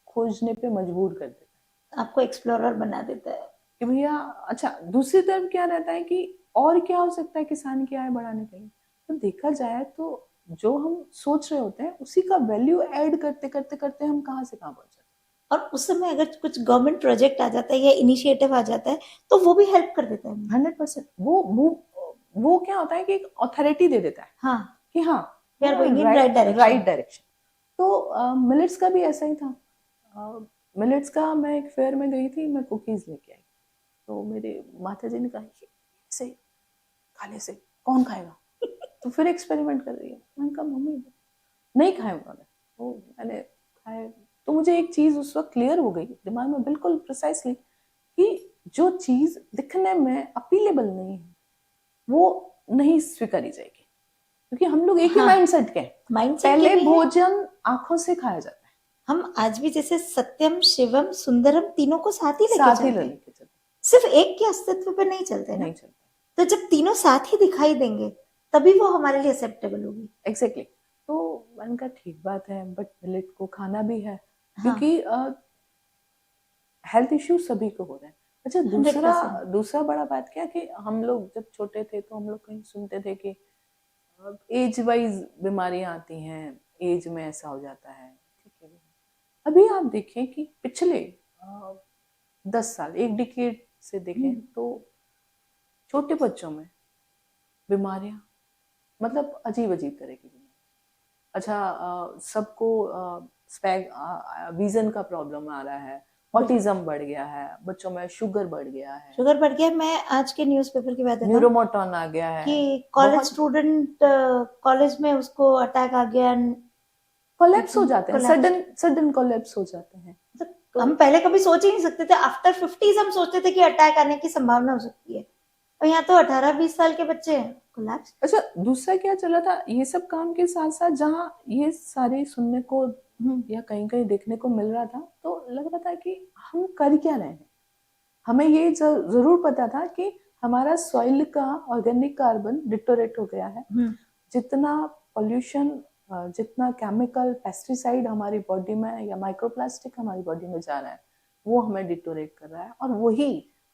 खोजने पे मजबूर कर देता है, आपको एक्सप्लोरर बना देता है कि भैया अच्छा। दूसरी तरफ क्या रहता है कि और क्या हो सकता है किसान की आय बढ़ाने के लिए। तो देखा जाए तो जो हम सोच रहे होते हैं उसी का वैल्यू ऐड करते करते करते हम कहाँ से कहाँ पहुंच जाते और उस समय अगर कुछ गवर्नमेंट प्रोजेक्ट आ जाता है या इनिशिएटिव आ जाता है तो वो भी हेल्प कर देता है। हैं। 100% वो क्या होता है कि एक अथॉरिटी दे देता है हाँ, कि हाँ we are going in right direction. Right direction. तो मिलेट्स का भी ऐसा ही था। मिलेट्स का मैं एक फेयर में गई थी, मैं कुकीज लेके आई, तो मेरे माता जी ने कहा ऐसे खाने से कौन खाएगा। तो फिर एक्सपेरिमेंट कर रही है। मैंने कहा मम्मी नहीं खाए उन्होंने, तो मैंने खाए। तो मुझे एक चीज उस वक्त क्लियर हो गई दिमाग में बिल्कुल प्रिसाइसली कि जो चीज दिखने में अपीलेबल नहीं है वो नहीं स्वीकारी जाएगी, क्योंकि हम लोग एक ही माइंडसेट के हैं। पहले भोजन आंखों से खाया जाता है। हम आज भी जैसे सत्यम शिवम सुंदरम तीनों को साथ ही लेके चलते हैं, चलते सिर्फ एक के अस्तित्व पे नहीं चलते नहीं चलते। तो जब तीनों साथ ही दिखाई देंगे तभी वो हमारे लिए एक्सेप्टेबल होगी। एग्जैक्टली। तो मैंने कहा ठीक बात है, बट मिलेट को खाना भी है, क्योंकि हेल्थ इश्यू सभी को हो रहे हैं। अच्छा, दूसरा बड़ा बात क्या कि हम लोग जब छोटे थे तो हम लोग कहीं सुनते थे कि एज वाइज बीमारियां आती हैं, एज में ऐसा हो जाता है। ठीक है, अभी आप देखें कि पिछले 10 साल, एक डिकेड से देखें तो छोटे बच्चों में बीमारियां मतलब अजीब अजीब तरह की बीमारियां। अच्छा, सबको विजन का प्रॉब्लम आ रहा है, ऑटिज्म बढ़ गया है बच्चों में, शुगर बढ़ गया है। शुगर बढ़ गया। मैं आज के न्यूज़पेपर की बात न्यूरोमोटॉन आ गया है कि कॉलेज स्टूडेंट कॉलेज में उसको अटैक आ गया, कोलैप्स हो जाते हैं, सडन कोलैप्स हो जाते हैं। तो हम पहले कभी सोच ही नहीं सकते थे। आफ्टर 50s हम सोचते थे कि अटैक आने की संभावना हो सकती है, और यहाँ तो 18-20 साल के बच्चे हैं कोलैप्स। अच्छा, दूसरा क्या चला था, ये सब काम के साथ साथ जहाँ ये सारे सुनने को या कहीं कहीं देखने को मिल रहा था, तो लग रहा था कि हम कर क्या रहे हैं। हमें ये जरूर पता था कि हमारा सॉइल का ऑर्गेनिक कार्बन डिटोरेट हो गया है। जितना पोल्यूशन, जितना केमिकल पेस्टिसाइड हमारी बॉडी में या माइक्रोप्लास्टिक हमारी बॉडी में जा रहा है, वो हमें डिटोरेट कर रहा है और वही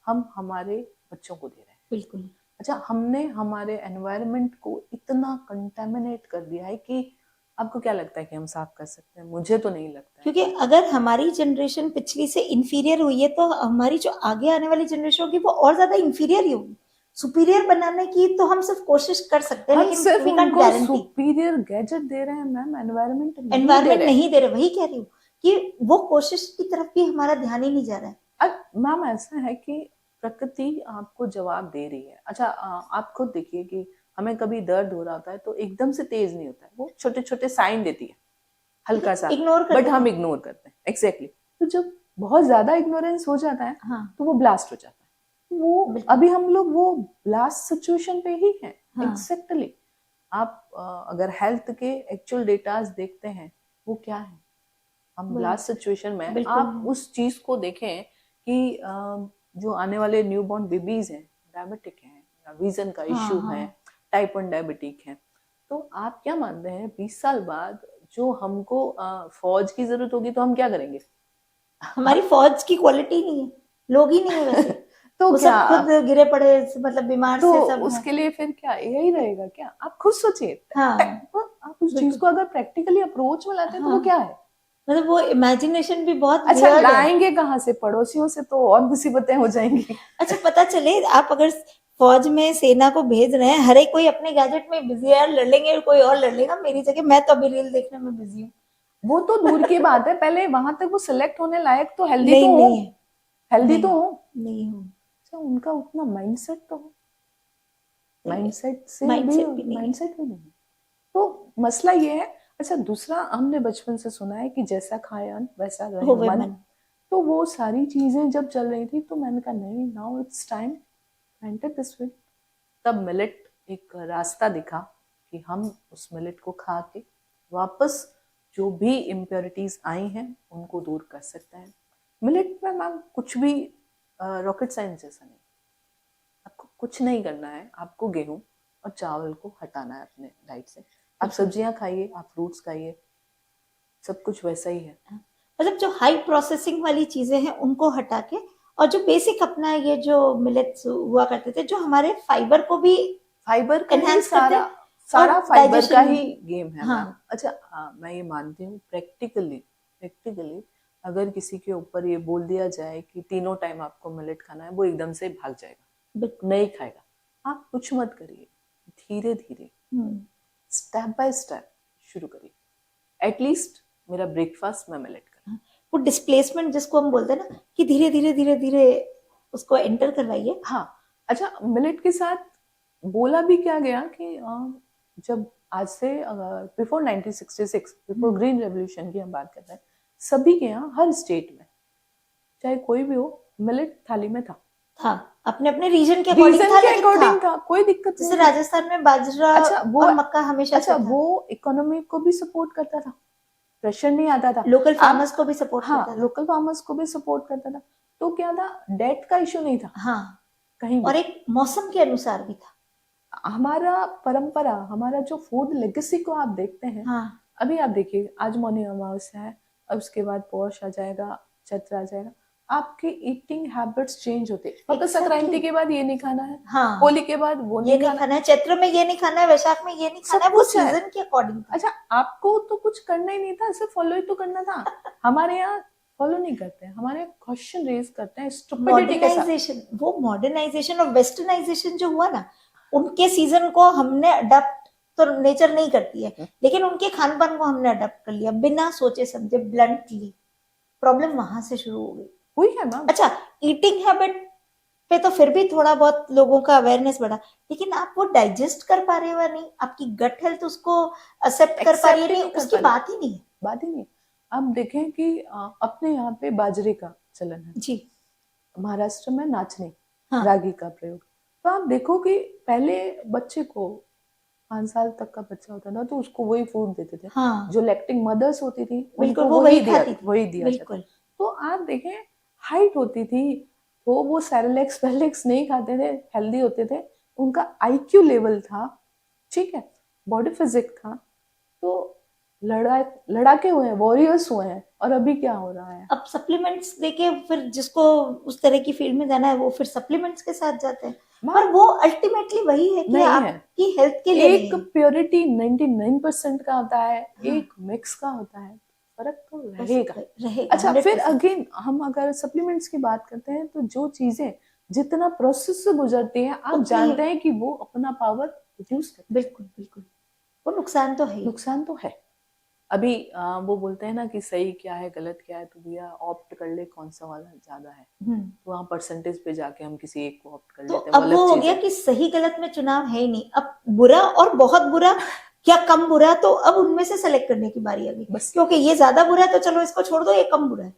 हम हमारे बच्चों को दे रहे हैं। बिल्कुल। अच्छा, हमने हमारे एनवायरनमेंट को इतना कंटेमिनेट कर दिया है कि आपको क्या लगता है कि हम साफ कर सकते हैं? मुझे तो नहीं लगता है। क्योंकि अगर हमारी जनरेशन पिछली से इंफीरियर हुई है तो हमारी जो आगे आने वाली जनरेशन होगी वो और ज्यादा इंफीरियर ही होगी। सुपीरियर बनाने की तो हम सिर्फ कोशिश कर सकते हैं, हम लेकिन सिर्फ we can't उनको guarantee। सुपीरियर गैजेट दे रहे हैं मैम, एनवायरनमेंट नहीं दे रहे। वही कह रही हूँ कि वो कोशिश की तरफ भी हमारा ध्यान ही नहीं जा रहा है। मैम ऐसा है कि प्रकृति आपको जवाब दे रही है। अच्छा, आप खुद देखिए कि हमें कभी दर्द हो रहा होता है तो एकदम से तेज नहीं होता है, वो छोटे छोटे साइन देती है हल्का सा, बट हम इग्नोर करते हैं। एग्जैक्टली। तो जब बहुत ज्यादा इग्नोरेंस हो जाता है तो वो ब्लास्ट हो जाता है। वो अभी हम लोग वो ब्लास्ट सिचुएशन पे ही हैं। एग्जैक्टली। आप अगर हेल्थ के एक्चुअल डेटास देखते हैं वो क्या है, हम ब्लास्ट सिचुएशन में। आप उस चीज को देखें कि जो आने वाले न्यूबॉर्न बेबीज हैं, डायबिटिक हैं या विजन का इश्यू है, टाइप 1 डायबिटिक है, तो आप क्या मानते हैं 20 साल बाद जो हमको फौज की जरूरत होगी तो हम क्या करेंगे? हमारी फौज की क्वालिटी नहीं है, लोग ही नहीं है वैसे। तो क्या सब खुद गिरे पड़े, मतलब बीमार तो से सब उसके लिए फिर क्या यही रहेगा क्या? आप खुद सोचिए। आप उस चीज को अगर प्रैक्टिकली अप्रोच में लाते हैं तो वो क्या है? मतलब वो इमेजिनेशन भी बहुत अच्छा, लाएंगे कहाँ से? पड़ोसियों से तो और मुसीबतें हो जाएंगी। अच्छा, पता चले आप अगर फौज में सेना को भेज रहे हैं, हर एक कोई अपने गैजेट में बिजी है, लड़ लेंगे कोई और लड़ लेगा, मेरी जगह मैं तो अभी रील देखने में बिजी हूँ। वो तो दूर की बात है, पहले वहां तक वो सिलेक्ट होने लायक तो हेल्दी तो हो, हेल्दी तो हो नहीं हो। अच्छा, उनका उतना माइंडसेट तो हो, माइंडसेट से भी माइंडसेट भी नहीं। तो मसला ये है। अच्छा, दूसरा हमने बचपन से सुना है कि जैसा खाए अन्न वैसा रहे मन। तो वो सारी चीजें जब चल रही थी तो मैंने कहा नहीं, now it's time this way. तब मिलेट एक रास्ता दिखा कि हम उस मिलेट को खा के वापस जो भी इम्प्योरिटीज आई हैं उनको दूर कर सकते हैं। मिलेट में मैम कुछ भी रॉकेट साइंस जैसा नहीं। आपको कुछ नहीं करना है, आपको गेहूं और चावल को हटाना है अपने डाइट से। आप सब्जियां खाइए, आप फ्रूट्स खाइए, सब कुछ वैसा ही है। मतलब जो हाई प्रोसेसिंग वाली चीजें हैं उनको हटा के, और जो बेसिक अपना ये जो मिलेट्स हुआ करते थे, जो हमारे फाइबर को भी फाइबर का ही सारा फाइबर का ही गेम है। हाँ। अच्छा, मैं ये मानती हूँ प्रैक्टिकली अगर किसी के ऊपर ये बोल दिया जाए कि तीनों टाइम आपको मिलेट खाना है, वो एकदम से भाग जाएगा, नहीं खाएगा। आप कुछ मत करिए, धीरे धीरे स्टेप बाय स्टेप शुरू करिए। एटलीस्ट मेरा ब्रेकफास्ट में मिलेट करना। वो डिस्प्लेसमेंट जिसको हम बोलते हैं ना, कि धीरे धीरे उसको एंटर करवाइए। हाँ। अच्छा, मिलेट के साथ बोला भी क्या गया कि जब आज से बिफोर 1966, बिफोर ग्रीन रेवोल्यूशन की हम बात कर रहे हैं, सभी के यहाँ हर स्टेट में चाहे कोई भी हो मिलेट थाली में था। अपने अपने रीजन के अकॉर्डिंग था, कोई दिक्कत नहीं। जैसे राजस्थान में बाजरा और मक्का हमेशा। अच्छा, वो इकोनॉमी को भी सपोर्ट करता था, प्रेशर नहीं आता था। लोकल फार्मर्स को भी सपोर्ट करता था। लोकल फार्मर्स को भी सपोर्ट करता था। तो क्या था, डेट का इश्यू नहीं था। कहीं भी। और एक मौसम के अनुसार भी था। हमारा परंपरा, हमारा जो फूड लेगेसी को आप देखते हैं। अभी आप देखिए, आज मौनी अमावस्या है, अब उसके बाद पौष आ जाएगा, चैत्र आ जाएगा, आपके ईटिंग हैबिट्स चेंज होते। मकर संक्रांति के बाद ये नहीं खाना है, होली के बाद वो नहीं खाना है, चैत्र में ये नहीं खाना है, वैशाख में ये नहीं खाना है, वो सीजन के अकॉर्डिंग। अच्छा, आपको तो कुछ करना ही नहीं था, सिर्फ फॉलो ही तो करना था। हमारे यहाँ फॉलो नहीं करते हैं, हमारे क्वेश्चन रेज करते हैं स्टुपिडिटी के साथ। वो मॉडर्नाइजेशन और वेस्टर्नाइजेशन जो हुआ ना, उनके सीजन को हमने अडॉप्ट तो नेचर नहीं करती है, लेकिन उनके खान पान को हमने अडॉप्ट कर लिया बिना सोचे समझे, ब्लंटली। प्रॉब्लम वहां से शुरू हो गई, हुई है मैम। अच्छा, ईटिंग हैबिट पे तो फिर भी थोड़ा बहुत लोगों का अवेयरनेस बढ़ा, लेकिन आप वो डाइजेस्ट कर पा रहे हो नहीं, आपकी गट हेल्थ उसको एक्सेप्ट कर पा रही है नहीं, उसकी बात ही नहीं। आप देखें कि अपने यहाँ पे बाजरे का चलन है जी, महाराष्ट्र में नाचने, रागी का प्रयोग। तो आप देखो कि पहले बच्चे को 5 साल तक का बच्चा होता था तो उसको वही फूड देते थे। जो लैक्टिंग मदर्स होती थी उनको वही दिया जाता। तो आप देखें, हाइट होती थी, तो वो सेरेलेक्स वेलेक्स नहीं खाते थे, हेल्दी होते थे, उनका आईक्यू लेवल था, ठीक है, बॉडी फिजिक था, तो लड़ाके हुए हैं, वॉरियर्स हुए हैं। और अभी क्या हो रहा है? अब सप्लीमेंट्स देके फिर जिसको उस तरह की फील्ड में जाना है वो फिर सप्लीमेंट्स के साथ जाते हैं, पर वो अल्टीमेटली वही है कि नहीं है, आपकी हेल्थ के लिए एक प्योरिटी 99% का होता है, हाँ। एक मिक्स का होता है, फर्क तो रहेगा रहेगा। अच्छा, फिर 100%। अगेन हम अगर सप्लीमेंट्स की बात करते हैं, तो जो चीजें जितना प्रोसेस से गुजरती हैं, आप जानते हैं कि वो अपना पावर रिड्यूस करते हैं। बिल्कुल बिल्कुल, वो नुकसान तो है ही। नुकसान तो है। अभी वो बोलते हैं ना कि सही क्या है गलत क्या है, तो भैया ऑप्ट कर ले कौन सा वाला ज्यादा है, तो वहाँ परसेंटेज पे जाके हम किसी एक को ऑप्ट कर तो लेते हैं, अब वो हो गया कि सही गलत में चुनाव है ही नहीं, अब बुरा और बहुत बुरा क्या कम बुरा, तो अब उनमें से सेलेक्ट करने की बारी आ गई, बस क्योंकि ये ज्यादा बुरा है तो चलो इसको छोड़ दो, ये कम बुरा है।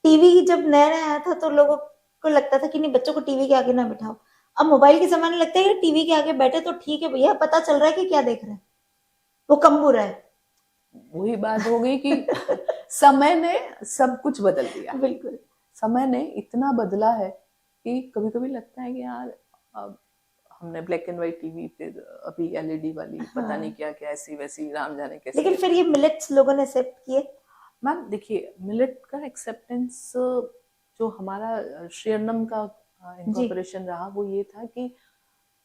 टीवी जब नया नया आया था तो लोगों को लगता था कि नहीं बच्चों को टीवी के आगे ना बिठाओ, अब मोबाइल के जमाने लगता है कि टीवी के आगे बैठे तो ठीक है भैया, पता चल रहा है कि क्या देख रहे हैं, वो कम बुरा है। वही बात हो गई कि समय ने सब कुछ बदल दिया। बिल्कुल, समय ने इतना बदला है कि कभी कभी लगता है कि यार अब हमने ब्लैक एंड व्हाइट टीवी, फिर अभी एलईडी वाली, पता नहीं क्या क्या, ऐसी वैसी, राम जाने कैसी। लेकिन फिर ये मिलेट्स लोगों ने एक्सेप्ट किए। मैम देखिए, मिलेट का एक्सेप्टेंस जो हमारा श्रीअन्नम का इनकॉर्पोरेशन रहा, वो ये था कि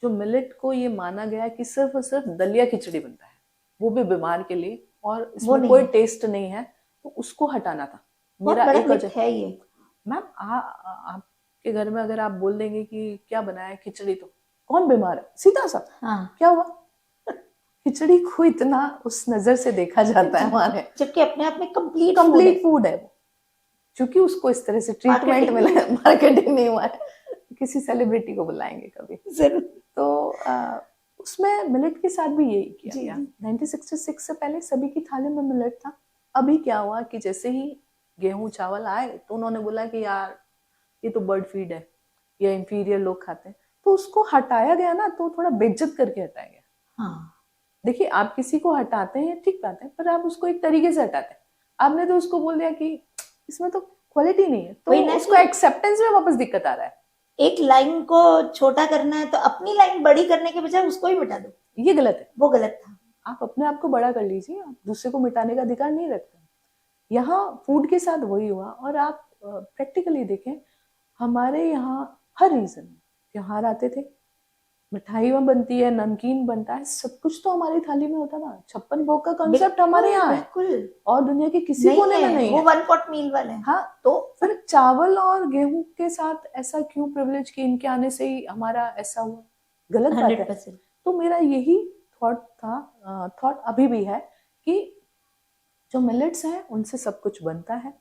जो मिलेट को ये माना गया कि सिर्फ और सिर्फ दलिया खिचड़ी बनता है, वो भी बीमार के लिए, और इसमें कोई टेस्ट नहीं है, तो उसको हटाना था। मेरा एक वजह है ये। मैम आपके घर में अगर आप बोल देंगे कि क्या बनाया है, खिचड़ी, तो कौन बीमार है? सीधा सा क्या हुआ? खिचड़ी को इतना उस नजर से देखा जाता है हमारे, जबकि अपने आप में कंप्लीट फूड है वो, क्योंकि उसको इस तरह से ट्रीटमेंट मिला है, मार्केटिंग नहीं हुआ है। किसी सेलिब्रिटी को बुलाएंगे कभी जरूर। तो उसमें मिलेट के साथ भी यही किया गया। 1966 से पहले सभी की थाली में मिलेट था। अभी क्या हुआ कि जैसे ही गेहूं चावल आए, तो उन्होंने बोला कि यार ये तो बर्ड फीड है, या इंफीरियर लोग खाते हैं, तो उसको हटाया गया ना, तो थोड़ा बेइज्जत करके हटाया गया। देखिए, आप किसी को हटाते हैं, ठीक बात है, पर आप उसको एक तरीके से हटाते हैं। आपने तो उसको बोल दिया कि इसमें तो क्वालिटी नहीं है, तो उसको एक्सेप्टेंस में वापस दिक्कत आ रहा है। एक लाइन को छोटा करना है तो अपनी लाइन बड़ी करने के बजाय उसको ही मिटा दो, ये गलत है, वो गलत था। आप अपने आप को बड़ा कर लीजिए, आप दूसरे को मिटाने का अधिकार नहीं रखते। यहाँ फूड के साथ वही हुआ। और आप प्रैक्टिकली देखें, हमारे यहाँ हर रीजन में त्योहार आते थे, मिठाई में बनती है, नमकीन बनता है, सब कुछ तो हमारी थाली में होता था। 56 भोग का कॉन्सेप्ट हमारे यहाँ है और दुनिया के किसी कोने में नहीं है, वो 1 पॉट मील वाले हैं। हाँ, तो फिर चावल और गेहूं के साथ ऐसा क्यों प्रिविलेज कि इनके आने से ही हमारा ऐसा हुआ? गलत बात है। तो मेरा यही थॉट अभी भी है कि जो मिलेट्स हैं उनसे सब कुछ बनता है।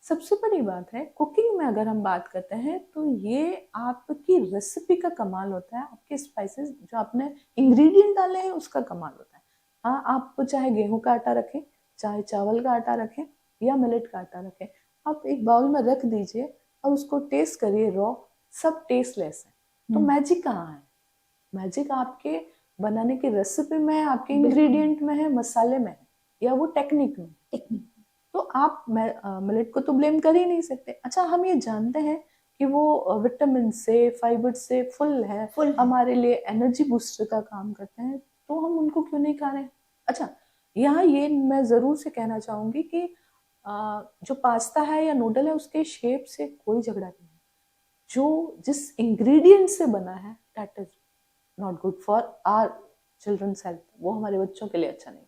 सबसे बड़ी बात है, कुकिंग में अगर हम बात करते हैं, तो ये आपकी रेसिपी का कमाल होता है, आपके स्पाइसेस जो आपने इंग्रेडिएंट डाले हैं उसका कमाल होता है। हाँ, आप चाहे गेहूं का आटा रखें, चाहे चावल का आटा रखें, या मिलेट का आटा रखें, आप एक बाउल में रख दीजिए और उसको टेस्ट करिए, रॉ, सब टेस्टलेस है। तो मैजिक कहाँ है? मैजिक आपके बनाने की रेसिपी में है, आपके इंग्रेडिएंट में है, मसाले में है, या वो टेक्निक में। तो आप मिलेट को तो ब्लेम कर ही नहीं सकते। अच्छा, हम ये जानते हैं कि वो विटामिन से, फाइबर से फुल है, हमारे लिए एनर्जी बूस्टर का काम करते हैं, तो हम उनको क्यों नहीं खा रहे हैं? अच्छा, यहाँ ये मैं जरूर से कहना चाहूंगी कि जो पास्ता है या नूडल है, उसके शेप से कोई झगड़ा नहीं है। जो जिस इंग्रेडिएंट से बना है, that is not good for our children's health, वो हमारे बच्चों के लिए अच्छा नहीं।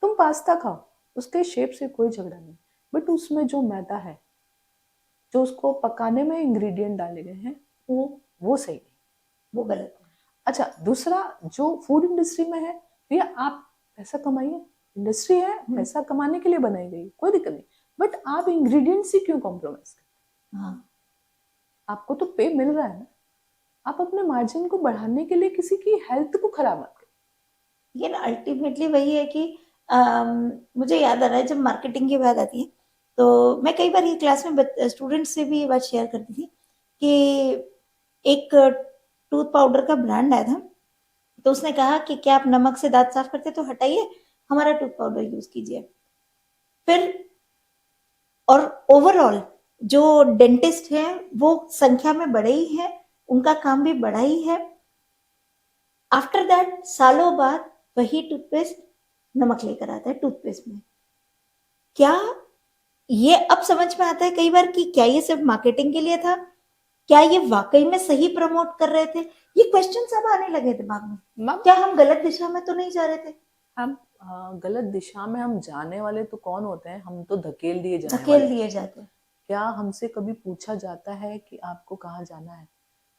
तुम पास्ता खाओ, उसके शेप से कोई झगड़ा नहीं, बट उसमें जो मैदा है, जो उसको पकाने में इंग्रेडिएंट डाले गए हैं, वो सही नहीं, वो गलत है। अच्छा, दूसरा जो फूड इंडस्ट्री में है, भैया आप पैसा कमाइए, इंडस्ट्री है, पैसा कमाने के लिए बनाई गई, कोई दिक्कत नहीं, बट आप इंग्रेडिएंट से क्यों कॉम्प्रोमाइज करते? आपको तो पे मिल रहा है ना, आप अपने मार्जिन को बढ़ाने के लिए किसी की हेल्थ को खराब मत करिए। ये अल्टीमेटली वही है कि मुझे याद आ रहा है जब मार्केटिंग की बात आती है, तो मैं कई बार ये क्लास में स्टूडेंट्स से भी ये बात शेयर करती थी कि एक टूथ पाउडर का ब्रांड आया था, तो उसने कहा कि क्या आप नमक से दांत साफ करते तो हटाइए, हमारा टूथ पाउडर यूज कीजिए। फिर और ओवरऑल जो डेंटिस्ट हैं वो संख्या में बड़े ही हैं, उनका काम भी बड़ा ही है। आफ्टर दैट सालों बाद वही टूथपेस्ट नमक लेकर आता है टूथपेस्ट में। क्या ये अब समझ में आता है कई बार कि क्या ये सिर्फ मार्केटिंग के लिए था, क्या ये वाकई में सही प्रमोट कर रहे थे? ये क्वेश्चन सब आने लगे दिमाग में। क्या हम गलत दिशा में तो नहीं जा रहे थे? हम गलत दिशा में हम जाने वाले तो कौन होते हैं, हम तो धकेल दिए जाने धकेल वाले। दिए जाते हैं। क्या हमसे कभी पूछा जाता है कि आपको कहाँ जाना है?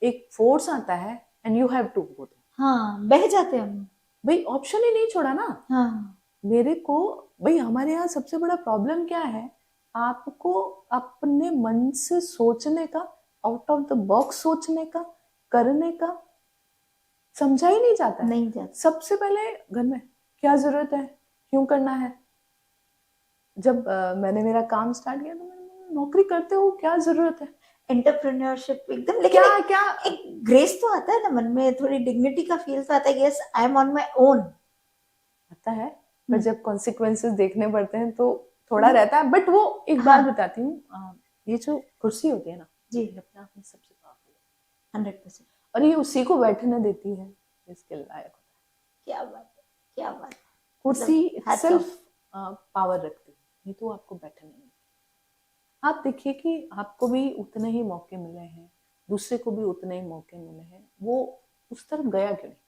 एक फोर्स आता है and you have to go. हाँ, बह जाते हैं हम। भाई ऑप्शन ही नहीं छोड़ा ना। हाँ, मेरे को भाई हमारे यहाँ सबसे बड़ा प्रॉब्लम क्या है, आपको अपने मन से सोचने का, आउट ऑफ द बॉक्स सोचने का, करने का समझा ही नहीं जाता है। नहीं जाता। सबसे पहले घर में क्या जरूरत है, क्यों करना है। जब मैंने मेरा काम स्टार्ट किया तो मैंने नौकरी करते हो क्या जरूरत है, एंटरप्रेन्योरशिप एकदम, लेकिन क्या क्या एक ग्रेस तो आता है ना मन में, थोड़ी डिग्निटी का फील तो आता है, yes I am on my own आता है। पर जब कॉन्सिक्वेंसेस देखने पड़ते हैं तो थोड़ा रहता है। बट वो एक बात बताती हूँ, ये जो कुर्सी होती है ना जी, अपने आप में सबसे पावरफुल 100%। और ये उसी को बैठने देती है जिसके लायक होता है। क्या बात है, क्या बात है। कुर्सी hats सिर्फ पावर रखती है, ये तो आपको बैठने नहीं। आप देखिए कि आपको भी उतने ही मौके मिले हैं, दूसरे को भी उतने ही मौके मिले हैं, वो उस तरफ गया क्यों नहीं।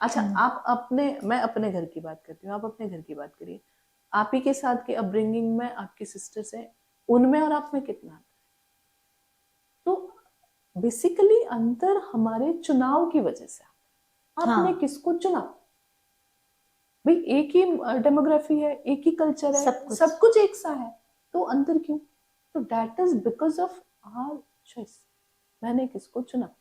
अच्छा आप अपने, मैं अपने घर की बात करती हूँ, आप अपने घर की बात करिए। आप ही के साथ के अपब्रिंगिंग में आपकी सिस्टर्स हैं, उनमें और आप में कितना आता है। तो बेसिकली अंतर हमारे चुनाव की वजह से आपने हाँ। किसको चुना। भाई एक ही डेमोग्राफी है, एक ही कल्चर है, सब कुछ एक सा है, तो अंतर क्यों। तो that is because of our choice, मैंने किसको चुना।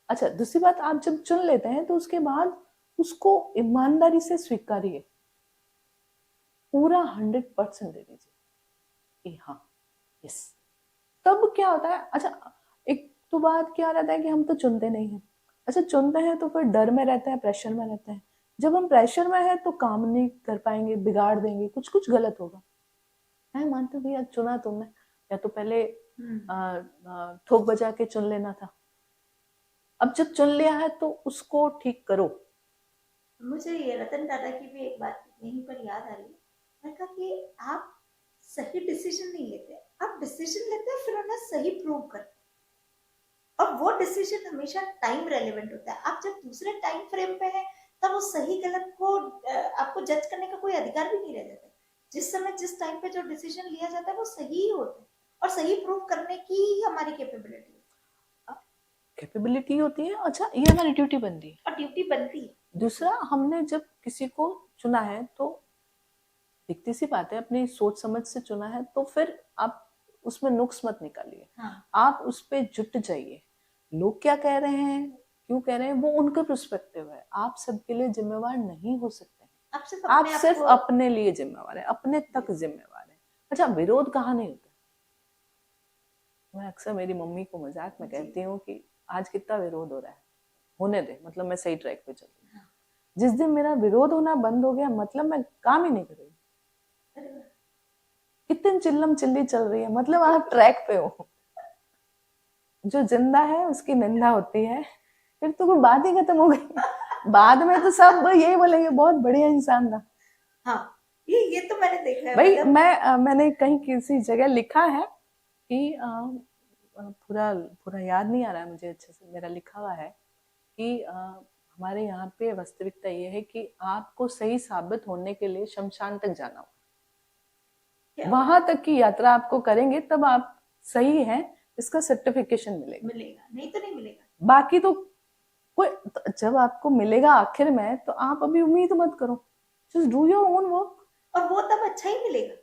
अच्छा दूसरी बात, आप जब चुन लेते हैं तो उसके बाद उसको ईमानदारी से स्वीकारिए, पूरा 100% दे दीजिए कि हाँ यस। तब क्या होता है, अच्छा एक तो बात क्या रहता है कि हम तो चुनते नहीं हैं। अच्छा चुनते हैं तो फिर डर में रहते हैं, प्रेशर में रहते हैं। जब हम प्रेशर में हैं तो काम नहीं कर पाएंगे, बिगाड़ देंगे, कुछ कुछ गलत होगा। मैं मानती हूँ भैया चुना तुमने, या तो पहले ठोक बजा के चुन लेना था। अब जब चुन लिया है तो उसको ठीक करो। मुझे ये रतन टाटा की भी एक बात यहीं पर याद आ रही है। मैंने कहा कि आप सही डिसीजन नहीं लेते, आप डिसीजन लेते हैं फिर उन्हें सही प्रूव करते हैं, और वो डिसीजन हमेशा टाइम रेलेवेंट होता है। आप जब दूसरे टाइम फ्रेम पे हैं तब वो सही गलत को आपको जज करने का कोई अधिकार भी नहीं रह जाता। जिस समय जिस टाइम पे जो डिसीजन लिया जाता है वो सही ही होता है, और सही प्रूव करने की ही हमारी कैपेबिलिटी होती है। अच्छा ये हमारी ड्यूटी बनती है, और ड्यूटी बनती है। दूसरा हमने जब किसी को चुना है तो दिखती सी बात है, अपनी सोच समझ से चुना है, तो फिर आप उसमें नुक्स मत निकालिए। हाँ। आप उस पे जुट जाइए। लोग क्या कह रहे हैं, क्यों कह रहे हैं, वो उनका पर्सपेक्टिव है। आप सबके लिए जिम्मेवार नहीं हो सकते हैं। आप सिर्फ अपने लिए जिम्मेवार है, अपने तक जिम्मेवार है। अच्छा विरोध कहाँ नहीं होता। मैं अक्सर मेरी मम्मी को मजाक में कहती हूँ कि आज कितना विरोध हो रहा है, होने दे, मतलब मैं सही ट्रैक पे चल रही हूँ। जिस दिन मेरा विरोध होना बंद हो गया मतलब मैं काम ही नहीं कर रही। कितनी चिल्लम चिल्ली चल रही है, मतलब आप ट्रैक पे हो। जो जिंदा है उसकी निंदा होती है, फिर तो कोई बात ही खत्म हो गई। बाद में तो सब यही बोलेंगे बहुत बढ़िया इंसान था। हाँ, ये तो मैंने देखा है भाई मैंने कहीं किसी जगह लिखा है कि पूरा याद नहीं आ रहा है मुझे अच्छे से, मेरा लिखा हुआ है कि हमारे यहाँ पे वास्तविकता ये है कि आपको सही साबित होने के लिए शमशान तक जाना होगा। वहां तक की यात्रा आपको करेंगे तब आप सही हैं, इसका सर्टिफिकेशन मिलेगा, नहीं तो नहीं मिलेगा। बाकी तो कोई, जब आपको मिलेगा आखिर में तो आप अभी उम्मीद मत करो, just do your own work, और वो तब अच्छा ही मिलेगा।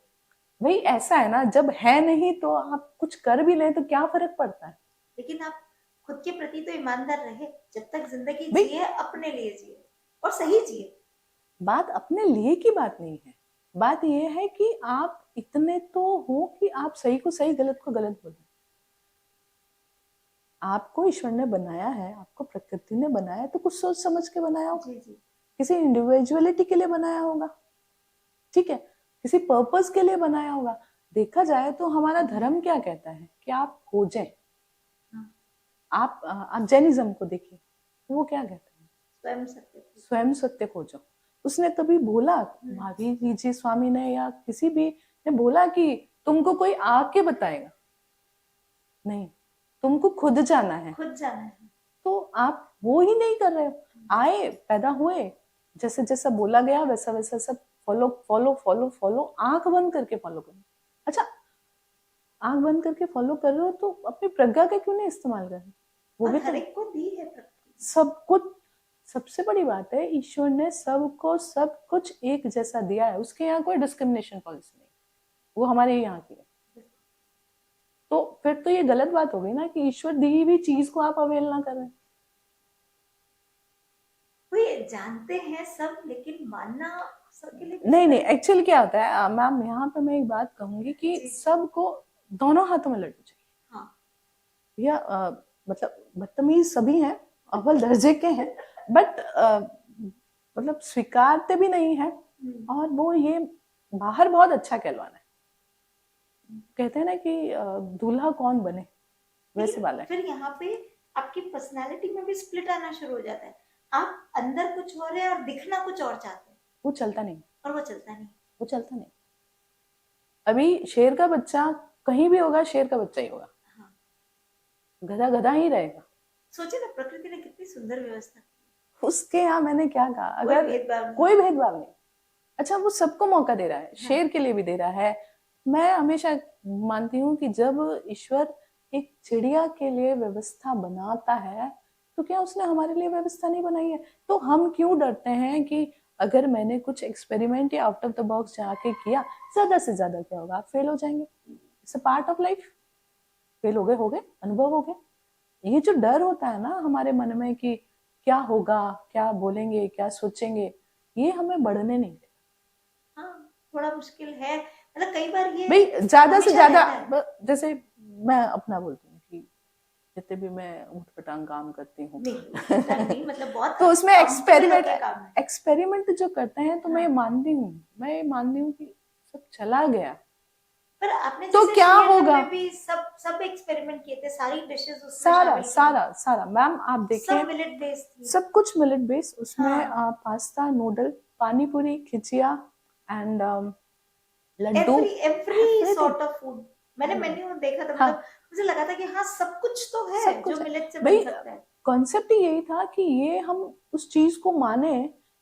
भाई ऐसा है ना, जब है नहीं तो आप कुछ कर भी लें तो क्या फर्क पड़ता है। लेकिन आप खुद के प्रति तो ईमानदार रहे, जब तक जिंदगी जिए अपने लिए जिए और सही जिए। बात अपने लिए की बात नहीं है, बात यह है कि आप इतने तो हो कि आप सही को सही, गलत को गलत बोलें। आपको ईश्वर ने बनाया है, आपको प्रकृति ने बनाया है, तो कुछ सोच समझ के बनाया होगा। किसी इंडिविजुअलिटी के लिए बनाया होगा, ठीक है, किसी पर्पस के लिए बनाया होगा। देखा जाए तो हमारा धर्म क्या कहता है कि आप खोजें। हाँ। आप जैनिज्म को देखिए, वो क्या कहते हैं, स्वयं सत्य खोजो। उसने कभी बोला, महावीर जी स्वामी ने या किसी भी ने बोला कि तुमको कोई आके बताएगा? नहीं, तुमको खुद जाना है। तो आप वो ही नहीं कर रहे हो। आए, पैदा हुए, जैसे जैसा बोला गया वैसा वैसा सब फॉलो फॉलो फॉलो फॉलो, आंख बंद करके फॉलो करो। अच्छा, आंख बंद करके फॉलो कर रहे हो तो अपनी प्रज्ञा का क्यों नहीं इस्तेमाल कर रहे? वो भी हर एक को दी है सब कुछ। सबसे बड़ी बात है, ईश्वर ने सबको सब कुछ एक जैसा दिया है, उसके यहाँ कोई डिस्क्रिमिनेशन पॉलिसी नहीं, वो हमारे यहाँ की है। तो फिर तो ये गलत बात हो गई ना कि ईश्वर दी हुई चीज को आप अवेल ना करें। जानते हैं सब, लेकिन मानना सबके लिए नहीं, एक्चुअली क्या होता है मैम, यहाँ पे मैं एक बात कहूंगी कि सबको दोनों हाथों में लड्डू चाहिए। हाँ। या मतलब बदतमीज सभी हैं, अव्वल दर्जे के हैं, बट मतलब स्वीकारते भी नहीं है। और वो ये बाहर बहुत अच्छा कहलवाना है। कहते हैं ना कि दूल्हा कौन बने, वैसे वाला है। फिर यहाँ पे आपकी पर्सनालिटी में भी स्प्लिट आना शुरू हो जाता है। आप अंदर कुछ हो रहे हैं और दिखना कुछ और चाहते हैं। वो चलता नहीं। और वो चलता नहीं। अभी शेर का बच्चा कहीं भी होगा, शेर का बच्चा ही होगा। हाँ। गधा गधा ही रहेगा। सोचिए ना, प्रकृति ने कितनी सुंदर व्यवस्था। उसके यहाँ मैंने क्या कहा, अगर कोई भेदभाव नहीं। अच्छा, वो सबको मौका दे रहा है। हाँ। शेर के लिए भी दे रहा है। मैं हमेशा मानती हूँ कि जब ईश्वर एक चिड़िया के लिए व्यवस्था बनाता है तो क्या उसने हमारे लिए व्यवस्था नहीं बनाई है? तो हम क्यों डरते हैं कि अगर मैंने कुछ एक्सपेरिमेंट या आउट ऑफ द बॉक्स जाके किया, ज्यादा से ज्यादा क्या होगा, आप फेल हो जाएंगे। It's a part of life. Fail हो गए, अनुभव हो गए। ये जो डर होता है ना हमारे मन में कि क्या होगा, क्या बोलेंगे, क्या सोचेंगे, ये हमें बढ़ने नहीं देता। हाँ, थोड़ा मुश्किल है। मतलब कई बार ये भाई ज्यादा से ज्यादा, जैसे मैं अपना बोलती हूँ कि जितने भी मैं उठपटांग काम करती हूँ मतलब बहुत तो उसमें एक्सपेरिमेंट जो करते हैं तो मैं मानती हूँ कि सब चला गया, पर आपने तो क्या होगा? भी सब एक्सपेरिमेंट किए थे, सारी डिशेस उसमें सारा मैम आप देखिए, सब मिलेट बेस्ड थी, सब कुछ मिलेट बेस्ड। उसमें हाँ। Pasta, noodle, pani puri, khichiya and laddoo, every sort of food. मैंने मेन्यू देखा था। हाँ। मतलब मुझे लगा था कि हाँ सब कुछ तो है, सब कुछ जो मिलेट से बन सकता है। कॉन्सेप्ट ही यही था कि ये हम उस चीज को माने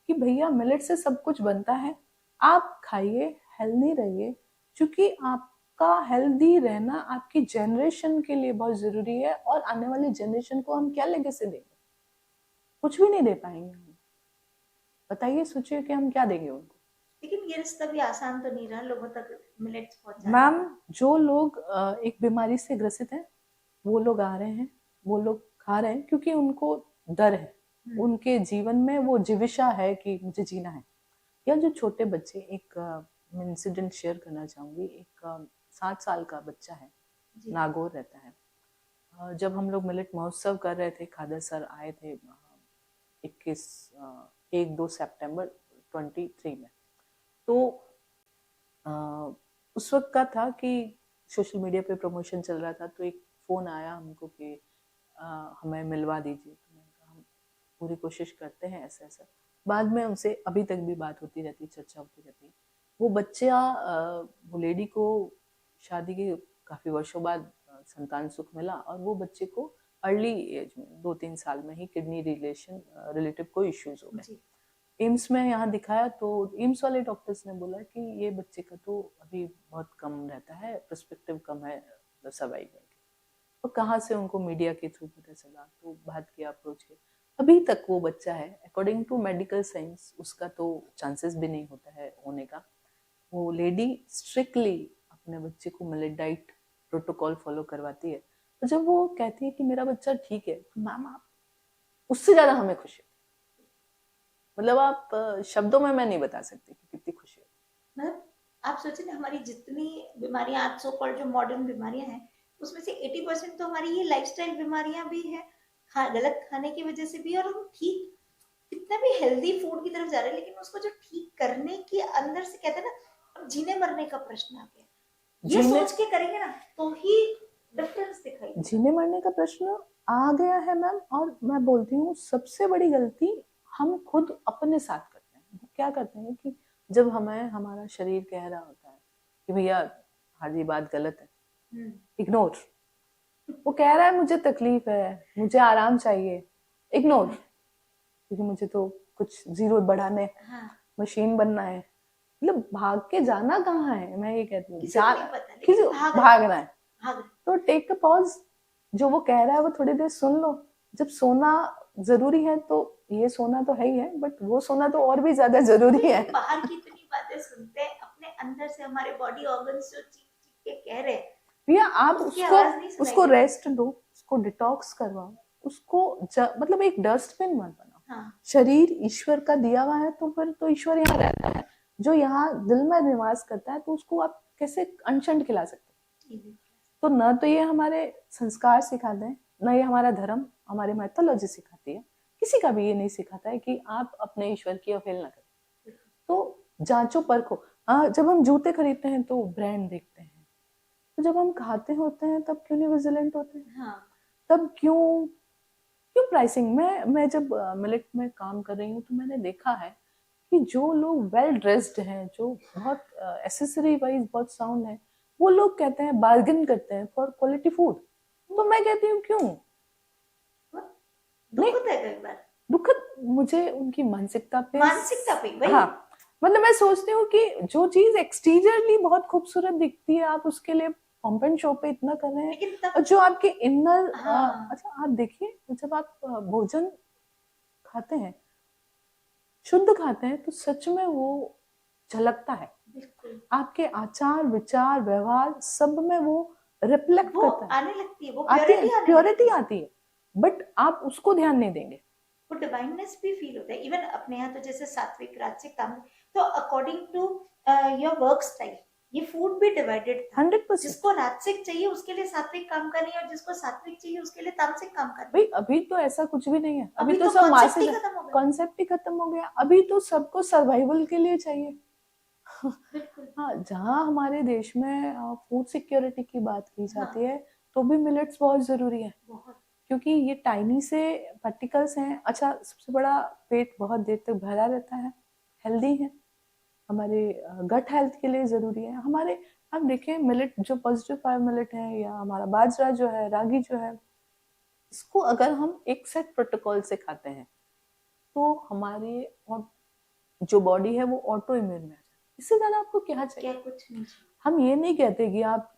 कि भैया मिलेट से सब कुछ बनता है, आप खाइए, हेल्दी रहिए, क्योंकि आपका हेल्दी रहना आपकी जनरेशन के लिए बहुत जरूरी है। और आने वाली जनरेशन को हम क्या लेगेसी देंगे? कुछ भी नहीं दे पाएंगे हम। बताइए, सोचिए कि हम क्या देंगे उनको। लेकिन ये रिश्ता भी आसान तो नहीं रहा लोगों तक मिलेट्स पहुंचाना। मैम, जो लोग एक बीमारी से ग्रसित हैं, वो लोग आ रहे हैं, वो लोग खा रहे हैं क्योंकि उनको डर है, उनके जीवन में वो जिविषा है कि मुझे जीना है। या जो छोटे बच्चे, एक मैं इंसिडेंट शेयर करना चाहूंगी। एक 7 साल का बच्चा है, नागौर रहता है। जब हम लोग मिलेट महोत्सव कर रहे थे, खादर सर आए थे 1-2 सितंबर 23 में, तो उस वक्त का था कि सोशल मीडिया पे प्रमोशन चल रहा था, तो एक फोन आया हमको कि हमें मिलवा दीजिए। तो मैंने कहा हम पूरी कोशिश करते हैं, ऐसा ऐसा। बाद में उनसे अभी तक भी बात होती रहती, चर्चा होती रहती। वो बच्चा, वो लेडी को शादी के काफी वर्षों बाद संतान सुख मिला, और वो बच्चे को अर्ली एज में 2-3 साल में ही किडनी रिलेटिव कोई इश्यूज हो गए। एम्स में यहाँ दिखाया तो एम्स वाले डॉक्टर्स ने बोला कि ये बच्चे का तो अभी बहुत कम रहता है, पर्सपेक्टिव कम है सर्वाइव में। तो कहाँ से उनको मीडिया के थ्रू पता चला, तो बात किया, अप्रोच किया। अभी तक वो बच्चा है, अकॉर्डिंग टू मेडिकल साइंस उसका तो चांसेस भी नहीं होता है होने का। वो लेडी स्ट्रिक्टली अपने बच्चे को मिलेट डाइट प्रोटोकॉल फॉलो करवाती है। तो जब वो कहती है कि मेरा बच्चा ठीक है, तो मैम आप उससे ज्यादा हमें खुशी, मतलब आप शब्दों में मैं नहीं बता सकती कि कितनी खुशी है। मतलब आप सोचिए ना, हमारी जितनी बीमारियां आज सो कॉल्ड जो मॉडर्न बीमारियां हैं, उसमें से 80% तो हमारी ये लाइफस्टाइल बीमारियां भी है, गलत खाने की वजह से भी। और हम ठीक कितना भी हेल्दी फूड की तरफ जा रहे हैं, लेकिन उसको जो ठीक करने के अंदर से कहते हैं ना, अब जीने मरने का प्रश्न आ गया। ये सोच के करेंगे ना तो ही डिफरेंस दिखाई। जीने मरने का प्रश्न आ गया है मैम, और मैं बोलती हूँ सबसे बड़ी गलती हम खुद अपने साथ करते हैं। क्या करते हैं कि जब हमें हमारा शरीर कह रहा होता है कि भैया हर ये बात गलत है, इग्नोर। वो कह रहा है मुझे तकलीफ है, मुझे आराम चाहिए, इग्नोर, क्योंकि मुझे तो कुछ जीरो बढ़ाने, मशीन बनना है। मतलब भाग के जाना कहाँ है, मैं ये कहती हूँ किसी भागना है। तो टेक अ पॉज, जो वो कह रहा है वो थोड़ी देर सुन लो। जब सोना जरूरी है तो ये सोना तो है ही है, बट वो सोना तो और भी ज्यादा जरूरी है। बाहर की इतनी बातें सुनते हैं, अपने अंदर से हमारे बॉडी ऑर्गन्स जो चीख चीख के कह रहे हैं, भैया आप उसको रेस्ट दो, उसको डिटॉक्स करवाओ, उसको मतलब एक डस्टबिन मत बनाओ। शरीर ईश्वर का दिया हुआ है, तो फिर तो ईश्वर यहाँ रहता है, जो यहाँ दिल में निवास करता है, तो उसको आप कैसे अनशन खिला सकते हैं? तो न तो ये हमारे संस्कार सिखाते हैं, न ये हमारा धर्म, हमारी मैथोलॉजी सिखाती है। किसी का भी ये नहीं सिखाता है कि आप अपने ईश्वर की अवहेलना करें। तो जांचो परखो। जब हम जूते खरीदते हैं तो ब्रांड देखते हैं, तो जब हम खाते होते हैं तब क्यों नहीं विजिलेंट होते हैं? तब क्यों प्राइसिंग? मैं जब मिलेट में काम कर रही हूँ तो मैंने देखा है कि जो लोग वेल ड्रेस्ड हैं, जो बहुत एसेसरी वाइज बहुत साउंड है, वो लोग कहते हैं, बार्गेन करते हैं फॉर क्वालिटी फूड। तो मैं कहती हूँ क्यों? दुखद मुझे उनकी मानसिकता पे हाँ, मतलब मैं सोचती हूँ कि जो चीज एक्सटीरियरली बहुत खूबसूरत दिखती है, आप उसके लिए पंप एंड शो पे इतना कर रहे हैं, और जो आपके इनर अच्छा आप देखिए, जब आप भोजन खाते हैं, शुद्ध खाते हैं, तो सच में वो झलकता है। आपके आचार विचार व्यवहार सब में वो रिफ्लेक्ट करता है, आने लगती है, वो प्योरिटी आती है, बट आप उसको ध्यान नहीं देंगे। वो डिवाइननेस भी फील होता है। इवन अपने यहाँ तो जैसे सात्विक राजसिक तामसिक, तो according to your work style ये फूड भी डिवाइडेड था। 100%। जिसको राजसिक चाहिए उसके लिए सात्विक काम करनी है, और जिसको सात्विक चाहिए उसके लिए तामसिक काम करनी है। भाई अभी तो ऐसा कुछ भी नहीं है, अभी तो सब कॉन्सेप्ट ही खत्म हो गया। अभी तो सबको सर्वाइवल के लिए चाहिए। हाँ, जहाँ हमारे देश में फूड सिक्योरिटी की बात की जाती है, तो भी मिलेट्स बहुत जरूरी है, क्योंकि ये टाइनी से पार्टिकल्स हैं। अच्छा, सबसे बड़ा, पेट बहुत देर तक भरा रहता है, हेल्दी है, हमारे गट हेल्थ के लिए जरूरी है। हमारे आप देखें, मिलेट जो पॉजिटिव फाइबर मिलेट है, या हमारा बाजरा जो है, रागी जो है, इसको अगर हम एक सेट प्रोटोकॉल से खाते हैं तो हमारे जो बॉडी है वो ऑटो इम्यून में आ जाती है। इससे ज्यादा आपको क्या चाहिए? कुछ नहीं। हम ये नहीं कहते कि आप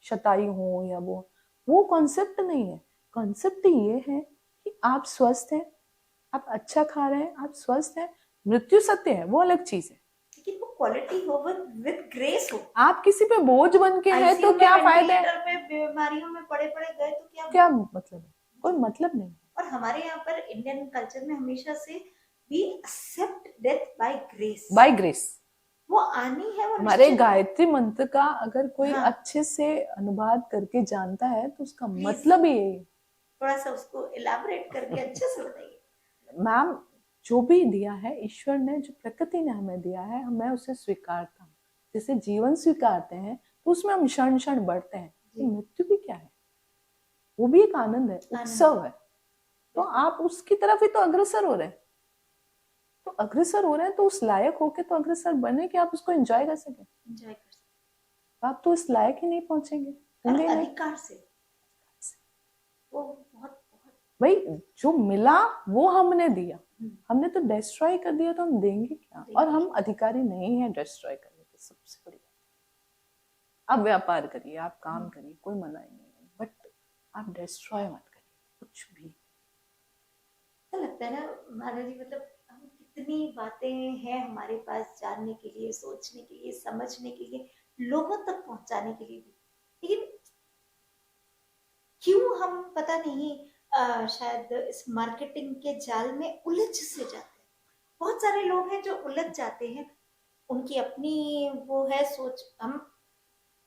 शताई हो या वो कॉन्सेप्ट नहीं है। कॉन्सेप्ट ये है कि आप स्वस्थ हैं, आप अच्छा खा रहे हैं, आप स्वस्थ हैं। मृत्यु सत्य है, वो अलग चीज है, लेकिन वो क्वालिटी हो, विद ग्रेस हो। आप किसी पे बोझ बन के है तो क्या फायदा है? बीमारियों में पड़े गए तो क्या मतलब है? कोई मतलब नहीं। और हमारे यहाँ पर इंडियन कल्चर में हमेशा से we accept death by grace. वो आनी है, वो हमारे गायत्री मंत्र का अगर कोई अच्छे से अनुवाद करके जानता है तो उसका मतलब ही है। थोड़ा सा उसको इलैबोरेट करके अच्छे से बताइए। मैम, जो भी दिया है ईश्वर ने, जो प्रकृति ने हमें दिया है, मैं उसे स्वीकारता हूँ। जैसे जीवन स्वीकारते हैं तो उसमें हम क्षण क्षण बढ़ते हैं, मृत्यु भी क्या है? वो भी एक आनंद है, उत्सव है। तो आप उसकी तरफ ही तो अग्रसर हो रहे हैं। तो उस लायक होके तो अग्रसर बने कि आप उसको एंजॉय कर सके। आप तो इस लायक ही नहीं पहुंचेंगे अधिकार से। वो बहुत भाई, जो मिला वो हमने दिया, हमने तो डिस्ट्रॉय कर दिया, तो हम देंगे क्या? और हम अधिकारी नहीं है डिस्ट्रॉय करने के। सबसे बड़ी बात, आप व्यापार करिए, आप काम करिए, कोई मना ही नहीं है, बट आप डिस्ट्रॉय मत करिए कुछ भी। ऐसा लगता है ना माधव जी, मतलब हम कितनी बातें हैं हमारे पास जानने के लिए, सोचने के लिए, समझने के लिए, लोगों तक पहुंचाने के लिए, लेकिन क्यों हम पता नहीं शायद इस मार्केटिंग के जाल में उलझ से जाते हैं। बहुत सारे लोग हैं जो उलझ जाते हैं, उनकी अपनी वो है सोच। हम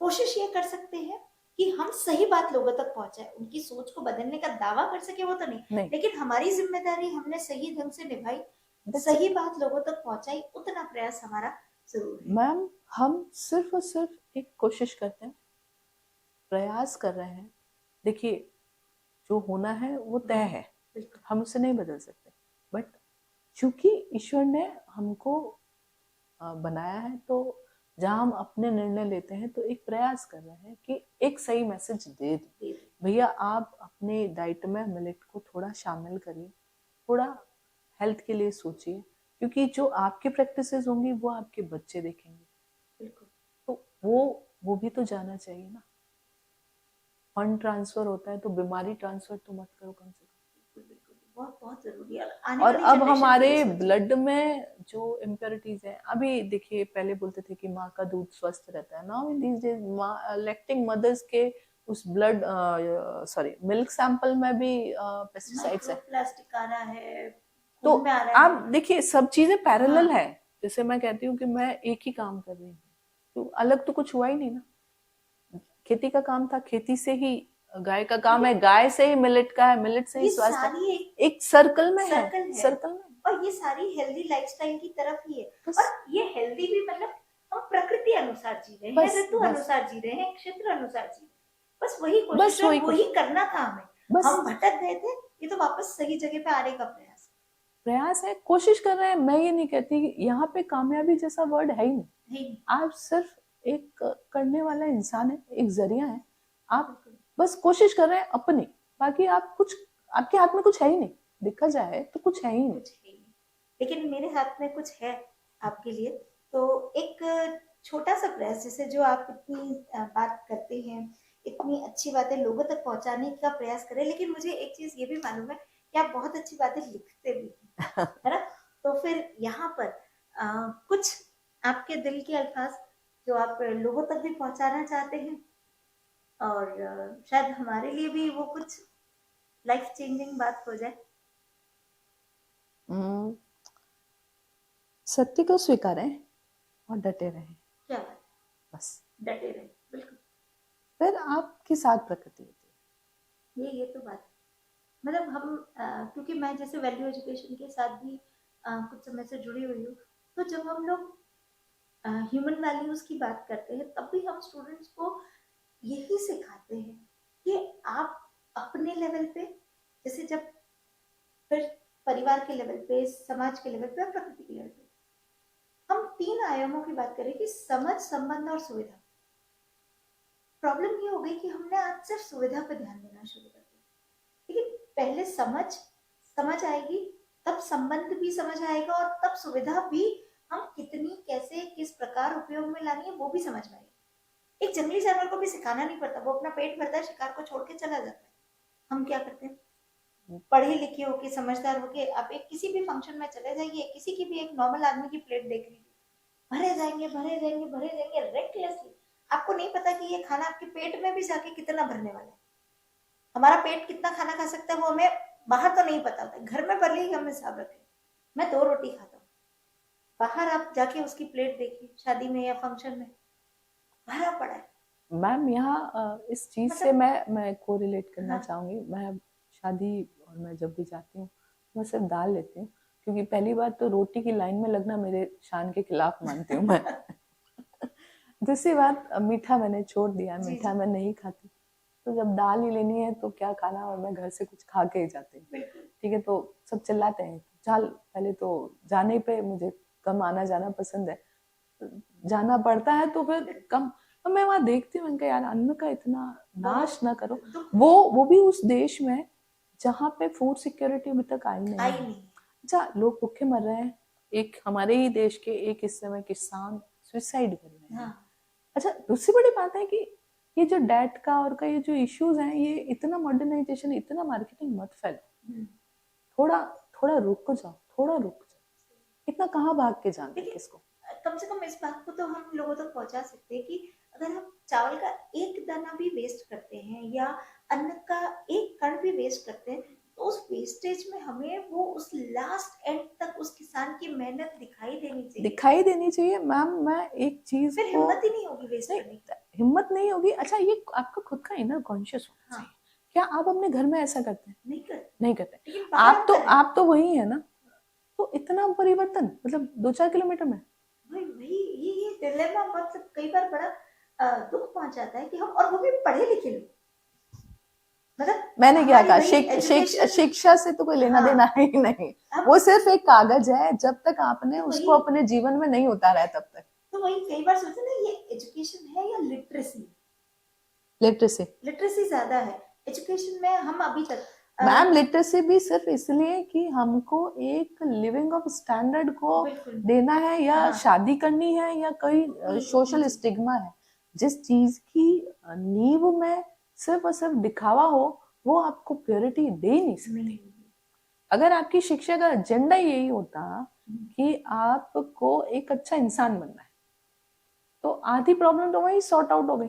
कोशिश ये कर सकते हैं कि हम सही बात लोगों तक पहुंचाए, उनकी सोच को बदलने का दावा कर सके वो तो नहीं, लेकिन हमारी जिम्मेदारी हमने सही ढंग से निभाई, सही बात लोगों तक पहुंचाई, उतना प्रयास हमारा जरूर है। मैम, हम सिर्फ और सिर्फ एक कोशिश करते हैं, प्रयास कर रहे हैं। देखिए, जो होना है वो तय है, हम उसे नहीं बदल सकते, बट चूंकि ईश्वर ने हमको बनाया है, तो जहाँ हम अपने निर्णय लेते हैं तो एक प्रयास कर रहे हैं कि एक सही मैसेज दे दें, भैया आप अपने डाइट में मिलेट को थोड़ा शामिल करिए, थोड़ा हेल्थ के लिए सोचिए, क्योंकि जो आपकी प्रैक्टिसेस होंगी वो आपके बच्चे देखेंगे। तो वो भी तो जाना चाहिए ना। फंड ट्रांसफर होता है तो बीमारी ट्रांसफर तो मत करो कम से कम। बहुत बहुत जरूरी है। और अब हमारे ब्लड में जो इम्प्योरिटीज है, अभी देखिए पहले बोलते थे कि माँ का दूध स्वस्थ रहता है, now in these days lactating mothers के उस ब्लड सॉरी मिल्क सैंपल में भी पेस्टिसाइड्स है, प्लास्टिक आ रहा है, तो आप देखिए सब चीजें पैरेलल है। जैसे मैं कहती हूँ कि मैं एक ही काम कर रही हूँ, तो अलग तो कुछ हुआ ही नहीं ना। खेती का काम था, खेती से ही गाय का काम है, गाय से ही मिलेट का है, मिलेट से ही स्वास्थ्य, एक सर्कल में है, सर्कल में। और ये सारी हेल्दी लाइफस्टाइल की तरफ ही है। और ये हेल्दी भी मतलब हम प्रकृति अनुसार जी रहे हैं, ऋतु अनुसार जी रहे हैं, क्षेत्र अनुसार जी रहे हैं, बस वही कोशिश, वही करना था हमें। हम भटक गए थे, ये तो वापस सही जगह पे आने का प्रयास है, कोशिश कर रहे हैं। मैं ये नहीं कहती, यहाँ पे कामयाबी जैसा वर्ड है ही नहीं। आप सिर्फ एक करने वाला इंसान है, एक जरिया है, आप बस कोशिश कर रहे हैं अपनी, बाकी आप कुछ, आपके हाथ में कुछ है ही नहीं, देखा जाए तो कुछ है ही नहीं। लेकिन मेरे हाथ में कुछ है आपके लिए। तो एक छोटा सा प्रयास, जैसे जो आप इतनी बात करते हैं, इतनी अच्छी बातें लोगों तक पहुंचाने का प्रयास करें, लेकिन मुझे एक चीज ये भी मालूम है कि आप बहुत अच्छी बातें लिखते भी हैं, है ना। तो फिर यहाँ पर कुछ आपके दिल के अल्फाज जो आप लोगों तक भी पहुंचाना चाहते हैं, और शायद हमारे लिए भी वो कुछ लाइफ चेंजिंग बात हो जाए। सत्य को स्वीकारें और डटे रहें। क्या बात, बस डटे रहें, बिल्कुल। फिर आपके साथ प्रकृति होती है। ये तो बात मतलब हम क्योंकि मैं जैसे वैल्यू एजुकेशन के साथ भी कुछ समय से जुड़ी हुई हूँ, तो जब हम लोग ह्यूमन वैल्यूज की बात करते हैं, तब भी हम स्टूडेंट्स को यही सिखाते हैं कि आप अपने लेवल पे, जैसे जब फिर परिवार के लेवल पे, समाज के लेवल पे और प्रकृति के लेवल पे, हम 3 आयामों की बात करें कि समझ, संबंध और सुविधा। प्रॉब्लम ये हो गई कि हमने आज सिर्फ सुविधा पर ध्यान देना शुरू कर दिया, लेकिन पहले समझ आएगी, तब संबंध भी समझ आएगा, और तब सुविधा भी हम कितनी, कैसे, किस प्रकार उपयोग में लानी है वो भी समझ में आएगी। एक जंगली जानवर को भी सिखाना नहीं पड़ता, वो अपना पेट भरता है, शिकार को छोड़ के चला जाता है। हम क्या करते हैं, पढ़े लिखे होके, समझदार होके, आप एक किसी भी फंक्शन में चले जाइए, किसी की भी एक नॉर्मल आदमी की प्लेट देख लीजिए, भरे जाएंगे भरे जाएंगे भरे जाएंगे रेकलेसली। आपको नहीं पता कि ये खाना आपके पेट में भी जाके कितना भरने वाला है। हमारा पेट कितना खाना खा सकता है वो हमें बाहर तो नहीं पता होता, घर में भले ही हम हिसाब रखें। मैं 2 रोटी खाता हूँ, बाहर आप जाके उसकी प्लेट देखिए, शादी में या फंक्शन में भरा पड़ा है। मैम यहाँ इस चीज से मैं कोरिलेट करना चाहूंगी। मैं शादी और मैं जब भी जाती हूँ मैं सिर्फ दाल लेती हूँ, क्योंकि पहली बात तो रोटी की लाइन में लगना मेरे शान के खिलाफ मानती हूँ मैं। दूसरी बात, मीठा मैंने छोड़ दिया, मीठा मैं नहीं खाती, तो जब दाल ही लेनी है तो क्या खाना, और मैं घर से कुछ खा के ही जाती हूँ। ठीक है, तो सब चिल्लाते हैं, चल पहले तो जाने पे मुझे कम आना जाना पसंद है, जाना पड़ता है तो फिर कम। तो मैं वहां देखती हूँ कि यार अन्न का इतना नाश ना करो, वो भी उस देश में जहाँ पे फूड सिक्योरिटी अभी तक आई नहीं। अच्छा, लोग भूखे मर रहे हैं, एक हमारे ही देश के एक हिस्से में किसान सुसाइड कर रहे हैं। अच्छा, दूसरी बड़ी बात है कि ये जो डेट का और का ये जो इश्यूज हैं, ये इतना मॉडर्नाइजेशन, इतना मार्केटिंग मत फैलो, थोड़ा रुक जाओ, थोड़ा रुक जाओ, इतना कहाँ भाग के जाना किसको। कम से कम इस बात को तो हम लोगों तक पहुंचा सकते हैं कि अगर हम चावल का एक दाना भी वेस्ट करते हैं या अन्न का एक कण भी वेस्ट करते हैं, तो उस वेस्टेज में हमें वो उस लास्ट एंड तक उस किसान की मेहनत दिखाई देनी चाहिए। मैम मैं एक चीज फिर हिम्मत ही नहीं होगी वेस्ट करने की, हिम्मत नहीं होगी। अच्छा, ये आपका खुद का इनर कॉन्शियस होना चाहिए। क्या आप अपने घर में ऐसा करते हैं? नहीं करते। आप तो वही है ना, तो इतना परिवर्तन मतलब 2-4 किलोमीटर में। ये डिलेमा मतलब कई बार बड़ा दुख पहुंचाता है कि हम, और वो भी पढ़े लिखे लोग, मतलब मैंने क्या कहा, हमारी वही education- शिक्षा से तो कोई लेना हाँ, देना है ही नहीं। अब वो सिर्फ एक कागज है, जब तक आपने तो उसको वही अपने जीवन में नहीं उतारा है तब तक। तो वही कई बार सोचते ना, ये एजुकेशन है या लिटरेसी? लिटरेसी लिटरेसी ज्यादा है एजुकेशन में। हम अभी तक मैम, लिटरेसी भी सिर्फ इसलिए कि हमको एक लिविंग ऑफ स्टैंडर्ड को बिल्कुल देना है, या हाँ, शादी करनी है, या कोई सोशल जी, स्टिग्मा है। जिस चीज की नींव में सिर्फ और सिर्फ दिखावा हो, वो आपको प्योरिटी दे ही नहीं सकती। नहीं, अगर आपकी शिक्षा का एजेंडा यही होता कि आपको एक अच्छा इंसान बनना है, तो आधी प्रॉब्लम तो वही सॉर्ट आउट हो गई,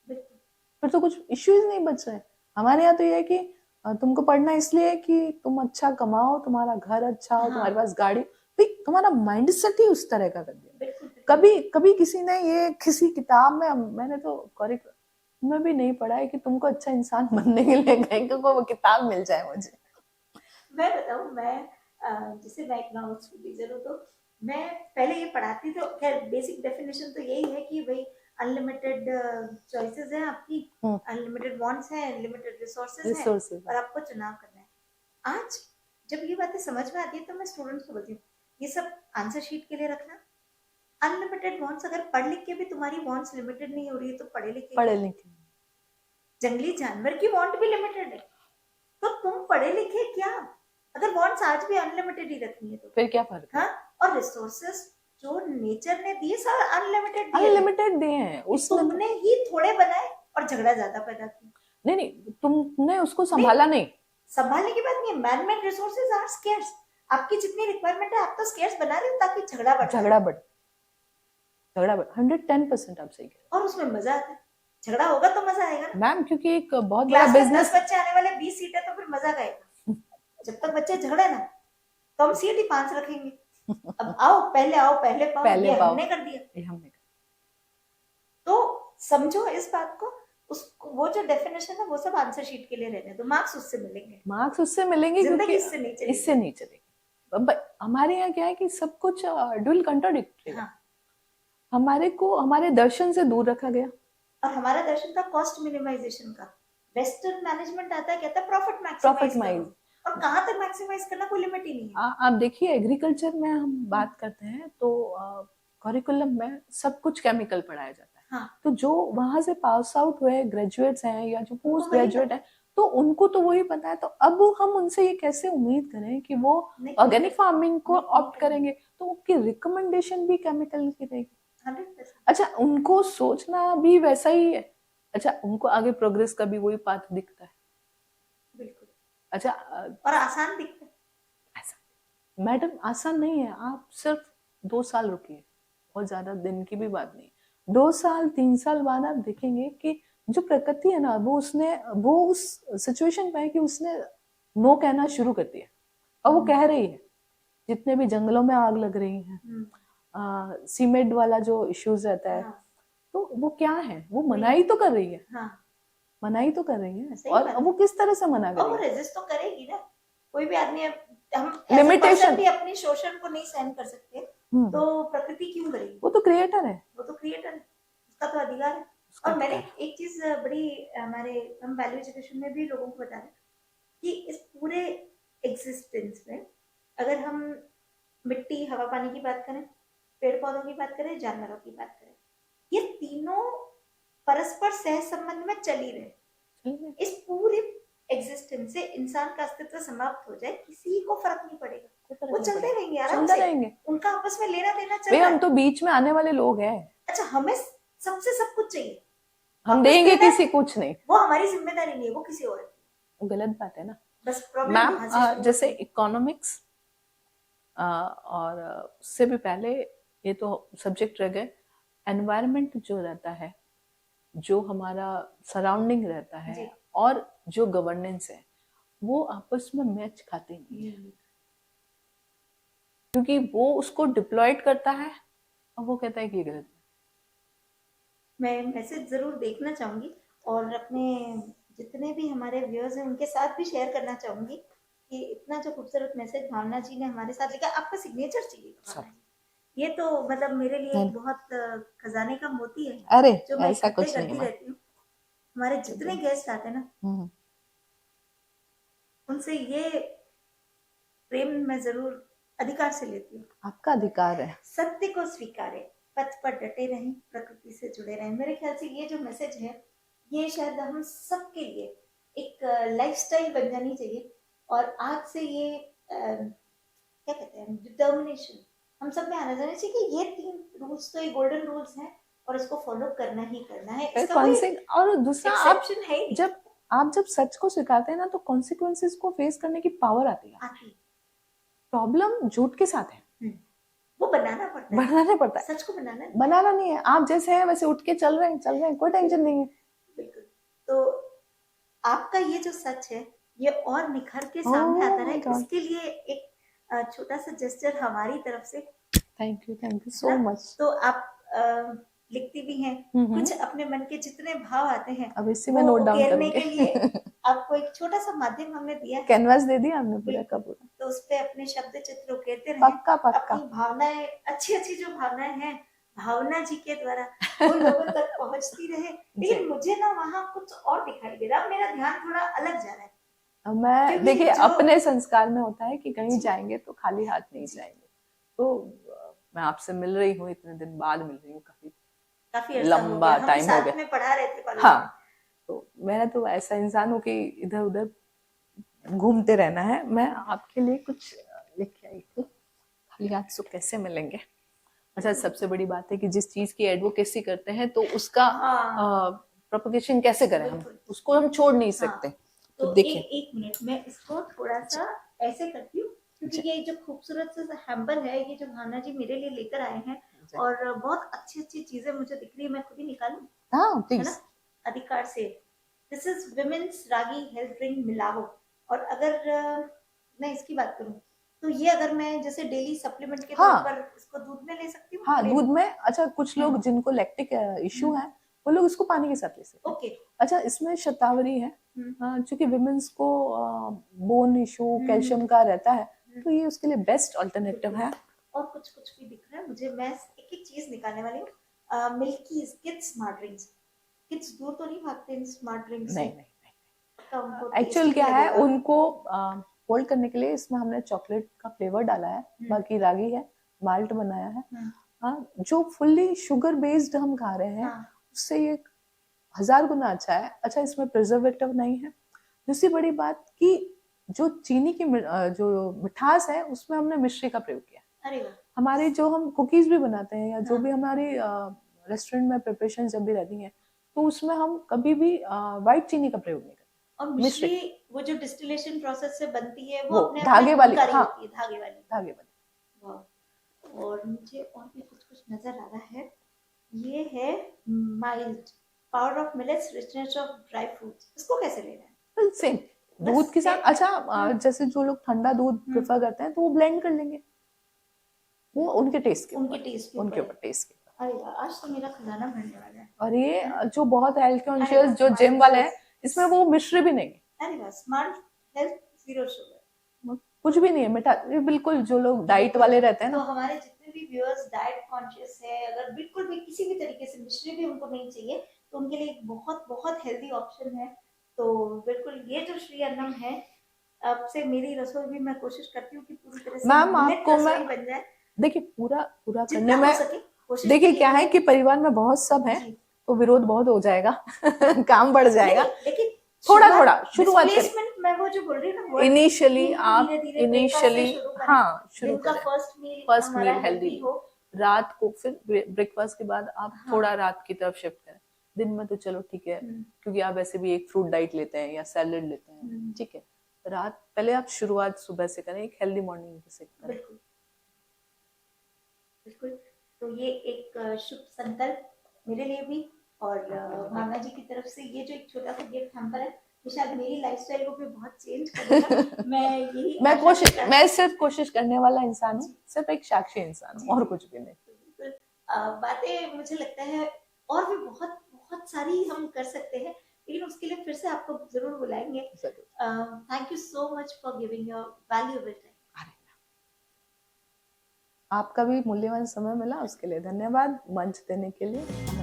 बिल्कुल फिर तो कुछ इश्यूज नहीं बच रहे। हमारे यहाँ तो ये है कि तुमको पढ़ना इसलिए कि तुम अच्छा कमाओ, तुम्हारा घर अच्छा हो, हाँ, तुम्हारे पास गाड़ी, भाई तुम्हारा माइंडसेट ही उस तरह का कर दिया। बिल्कुल कभी कभी किसी ने ये किसी किताब में, मैंने तो करिकुलम में भी नहीं पढ़ा है कि तुमको अच्छा इंसान बनने के लिए कहीं को वो किताब मिल जाए मुझे। मैं बताऊं, मैं जैसे मैं एक नॉर्मल स्कूल टीचर हूँ, तो मैं पहले ये पढ़ाती, तो खैर बेसिक डेफिनेशन तो यही है कि भाई अनलिमिटेड चॉइसेस हैं आपकी, अनलिमिटेड वांट्स हैं, अनलिमिटेड रिसोर्सेज हैं, और आपको चुनाव करना है। आज जब ये बातें समझ में आती है तो मैं स्टूडेंट्स को बोलती हूँ, ये सब आंसर शीट के लिए रखना। अनलिमिटेड वांट्स, अगर पढ़ लिख के भी तुम्हारी वांट्स लिमिटेड नहीं हो रही है, तो पढ़े लिखे जंगली जानवर की वांट भी लिमिटेड है, तो तुम पढ़े लिखे क्या? अगर वांट्स आज भी अनलिमिटेड ही रखनी है तो फिर क्या फर्क है? हाँ, और रिसोर्सेस जो नेचर ने दिए सब अनलिमिटेड दिए हैं, उसने तुमने ही थोड़े बनाए और झगड़ा ज्यादा पैदा किया। नहीं, तुमने उसको संभाला नहीं। संभालने की बात नहीं है, man made resources are scarce. आपकी जितनी रिक्वायरमेंट है आप तो स्केर्स बना रहे हो ताकि झगड़ा बढ़े। 110% आप सही कह रहे और उसमें मजा आता है। झगड़ा होगा तो मजा आएगा ना मैम, क्योंकि एक बहुत बड़ा क्लास में बिजनेस। 10 बच्चे आने वाले, 20 सीटें, तो फिर मजा आएगा। जब तक बच्चे झगड़े ना, तो हम सीट ही 5 रखेंगे। अब आओ पहले पाओ, ये हमने कर दिया। तो समझो इस बात को, उसको वो जो डेफिनेशन है वो सब आंसर शीट के लिए रहने दो, मार्क्स उससे मिलेंगे, जिंदगी इससे नहीं चलेगी। हमारे यहाँ क्या है कि सब कुछ ड्यूल कंट्राडिक्टरी है। हमारे को हमारे दर्शन से दूर रखा गया, और हमारा दर्शन था कॉस्ट मिनिमाइजेशन का। वेस्टर्न मैनेजमेंट आता है, कहता है प्रॉफिट मैक्सिमाइज, और कहाँ तक मैक्सिमाइज करना, कोई लिमिट ही नहीं है। आप देखिए, एग्रीकल्चर में हम बात करते हैं तो करिकुलम में सब कुछ केमिकल पढ़ाया जाता है। तो जो वहां से पास आउट हुए ग्रेजुएट्स हैं या जो पोस्ट ग्रेजुएट हैं, तो उनको तो वही पता है। तो अब हम उनसे ये कैसे उम्मीद करें कि वो ऑर्गेनिक फार्मिंग को ऑप्ट करेंगे, तो उनकी रिकमेंडेशन भी केमिकल की रहेगी। अच्छा, उनको सोचना भी वैसा ही है। अच्छा, उनको आगे प्रोग्रेस का भी वही पाथ दिखता है। बिल्कुल। अच्छा, और आसान दिखता है। ऐसा मैडम आसान नहीं है। आप सिर्फ 2 साल रुकिए, बहुत ज्यादा दिन की भी बात नहीं। 2 साल 3 साल बाद आप देखेंगे कि जो प्रकृति है ना, वो उस सिचुएशन पे है कि उसने नो कहना शुरू कर दिया, और वो कह रही है। जितने भी जंगलों में आग लग रही है, सीमेंट वाला जो इश्यूज रहता है, तो वो क्या है, वो मनाही तो कर रही है। मनाही तो कर रही है, और वो किस तरह से मना करेगी? वो रेजिस्ट तो करेगी ना। कोई भी आदमी, हम लिमिटेशन भी अपनी शोषण को नहीं सहन कर सकते, तो प्रकृति क्यों करेगी? वो तो क्रिएटर है, उसका तो अधिकार है। और मैंने एक चीज बड़ी, हमारे हम वैल्यू एजुकेशन में भी लोगों को बता रहे कि इस पूरे एग्जिस्टेंस में अगर हम मिट्टी, हवा, पानी की बात करें, पेड़ पौधों की बात करें, जानवरों की बात करें, ये तीनों परस्पर सह संबंध में चल ही रहे। इस पूरे एग्जिस्टेंस से इंसान का अस्तित्व समाप्त हो जाए, किसी को फर्क नहीं पड़ेगा, वो चलते रहेंगे आराम से, उनका आपस में लेना देना चल रहा है। हम तो बीच में आने वाले लोग हैं। अच्छा, हमें सबसे सब कुछ चाहिए, हम देंगे किसी कुछ नहीं, वो हमारी जिम्मेदारी नहीं है, वो किसी और की। गलत बात है ना। बस प्रॉब्लम मैम, जैसे इकोनॉमिक्स और उससे भी पहले, ये तो सब्जेक्ट रह गए, एनवायरनमेंट जो रहता है, जो हमारा सराउंडिंग रहता है, और जो गवर्नेंस है, वो आपस में मैच खाते नहीं है। क्योंकि वो उसको डिप्लॉयड करता है और वो कहता है कि ये गलत है। मैं मैसेज जरूर देखना चाहूंगी, और अपने जितने भी हमारे व्यूअर्स हैं उनके साथ भी शेयर करना चाहूंगी कि इतना जो खूबसूरत मैसेज भावना जी ने हमारे साथ लिखा। आपका सिग्नेचर चाहिए, ये तो मतलब मेरे लिए एक बहुत खजाने का मोती है अरे जो मैं ऐसा इकट्ठे कुछ नहीं करती है रहती हूँ। हमारे जितने गेस्ट आते हैं ना, हम्म, उनसे ये प्रेम मैं जरूर अधिकार से लेती हूँ। आपका अधिकार है। सत्य को स्वीकारें, पथ पर डटे रहें, प्रकृति से जुड़े रहें। मेरे ख्याल से ये जो मैसेज है, ये शायद हम सबके लिए एक लाइफस्टाइल बन जानी चाहिए। और आज से ये क्या कहते हैं, डिटर्मिनेशन हम सब में आना जाना चाहिए कि ये 3 रूल्स तो ये गोल्डन रूल्स हैं और इसको फॉलो करना ही करना है। इसका कोई और दूसरा एक्सेप्शन है ही नहीं। जब सच को स्वीकारते हैं ना तो कॉन्सिक्वेंसेस को फेस करने की पावर आती है। प्रॉब्लम झूठ के साथ है, वो बनाना पड़ता है, सच को बनाना नहीं है। आप जैसे हैं वैसे उठ के चल रहे हैं, कोई टेंशन नहीं है। बिल्कुल। तो आपका ये जो सच है ये और निखर के सामने आता है। इसके लिए एक छोटा सा जेस्चर हमारी तरफ से। Thank you so much. तो आप लिखती भी हैं कुछ अपने मन के जितने भाव आते हैं, अब इसी में नोट डाउन करने के लिए आपको एक छोटा सा माध्यम हमने दिया है, कैनवास दे दिया हमने पूरा का पूरा। तो उस पे अपने शब्द चित्र उकेरते रहें। पक्का अपनी भावनाएं, अच्छी जो भावनाएं हैं, भावना जी के द्वारा वो लोगों तक पहुंचती रहे। लेकिन मुझे ना वहाँ कुछ और दिखाई दे रहा, मेरा ध्यान थोड़ा अलग जा रहा है। मैं देखिए अपने संस्कार में होता है कि कहीं जाएंगे तो खाली हाथ नहीं जाएंगे। तो मैं आपसे मिल रही हूँ, इतने दिन बाद मिल रही हूँ, काफी लंबा टाइम हो गया। में पढ़ा रहे थे कॉलेज। हाँ, तो मैं तो ऐसा इंसान हूँ कि इधर उधर घूमते रहना है। मैं आपके लिए कुछ लेके आई थी, खाली हाथ से कैसे मिलेंगे। अच्छा, सबसे बड़ी बात है कि जिस चीज की एडवोकेसी करते हैं तो उसका प्रोपगेशन कैसे करें, हम उसको हम छोड़ नहीं सकते। तो देखिए एक मिनट में इसको थोड़ा सा ऐसे करती हूँ, क्योंकि ये जो खूबसूरत सा हैम्बर है, ये जो भावना जी मेरे लिए लेकर आए हैं, और बहुत अच्छी चीजें मुझे दिख रही है। मैं खुद ही निकालूं? हाँ प्लीज। अधिकार से। This is women's ragi health drink मिलावो। और अगर मैं इसकी बात करूं तो ये अगर मैं जैसे डेली सप्लीमेंट के तौर पर इसको दूध में ले सकती हूँ। हाँ, दूध में। अच्छा, कुछ लोग जिनको लैक्टिक इश्यू है वो लोग इसको पानी के साथ ले सकते हैं। ओके। अच्छा, इसमें शतावरी है, क्योंकि विमेन्स को बोन इशू, कैल्शियम का रहता है, तो ये उसके लिए बेस्ट अल्टरनेटिव है। और कुछ भी दिख रहा है मुझे। मैं एक चीज निकालने वाली हूँ। Milky kids smart drinks. Kids दूर तो नहीं भागते इन स्मार्ट ड्रिंक्स से? नहीं। एक्चुअल क्या है, उनको होल्ड करने के लिए इसमें हमने चॉकलेट का फ्लेवर डाला है, बाकी रागी है, माल्ट बनाया है। जो फुल्ली शुगर बेस्ड हम खा रहे हैं उससे ये 1000 गुना अच्छा है। अच्छा, इसमें प्रिजर्वेटिव नहीं है। दूसरी बड़ी बात कि जो चीनी की जो मिठास है उसमें हमने मिश्री का प्रयोग किया। अरे वाह। हमारे जो हम कुकीज भी बनाते हैं या जो भी हमारी रेस्टोरेंट में प्रिपरेशन जब भी रहती है तो उसमें हम कभी भी व्हाइट चीनी का प्रयोग नहीं करते। और मिश्री वो जो डिस्टिलेशन प्रोसेस से बनती है वो अपने धागे वाली। हाँ, धागे वाली। वाह। और मुझे और भी कुछ नजर आ रहा है। ये है mild power of millets, richness of dry fruits. इसको कैसे लेना है? सेम दूध के साथ। अच्छा, जैसे जो लोग ठंडा दूध प्रेफर करते हैं तो वो ब्लेंड कर लेंगे, वो उनके टेस्ट के ऊपर टेस्ट के। अरे वाह, आज तो मेरा खजाना भरने वाला है। और ये जो बहुत हेल्थ कॉन्शियस जो जिम वाले हैं, इसमें वो मिश्री भी नहीं है। अरे वाह, स्मार्ट हेल्थ, जीरो शुगर, कुछ भी नहीं है मीठा, बिल्कुल। जो लोग डाइट वाले रहते हैं ना, तो हमारे जितने भी व्यूअर्स डाइट कॉन्शियस है, अगर बिल्कुल भी किसी भी तरीके से मिश्री भी उनको नहीं चाहिए तो उनके लिए एक बहुत हेल्दी ऑप्शन है। तो बिल्कुल ये जो श्री अन्नम है, अब से मेरी रसोई भी मैं कोशिश करती हूँ कि पूरी तरह से मैम आपको मैं बन जाए। देखिए पूरा करने में, देखिए क्या है कि परिवार में बहुत सब है तो विरोध बहुत हो जाएगा काम बढ़ जाएगा। लेकिन थोड़ा शुरुआत करें। मैं वो जो बोल रही हूँ ना, इनिशियली आप शुरू करें। फर्स्ट मील हेल्दी हो, रात को फिर ब्रेकफास्ट के बाद आप थोड़ा रात की तरफ शिफ्ट करें। दिन में तो चलो ठीक है, क्योंकि आप वैसे भी एक फ्रूट डाइट लेते हैं या सैलेड लेते हैं, ठीक है। रात पहले आप शुरुआत सुबह से करें, एक हेल्दी मॉर्निंग से करें। बिल्कुल। तो ये एक शुभ संकल्प मेरे लिए भी और भावना जी की तरफ से। ये जो एक छोटा सा गिफ्ट हैम्पर है, तो शायद मेरी लाइफस्टाइल को भी बहुत चेंज करेगा। मैं सिर्फ कोशिश करने वाला इंसान हूँ, सिर्फ एक साक्षी इंसान हूँ, और कुछ भी नहीं। बिल्कुल। बातें मुझे लगता है और भी बहुत सारी हम कर सकते हैं, लेकिन उसके लिए फिर से आपको जरूर बुलाएंगे। Thank you so much for giving your valuable time. आपका भी मूल्यवान समय मिला, उसके लिए धन्यवाद मंच देने के लिए।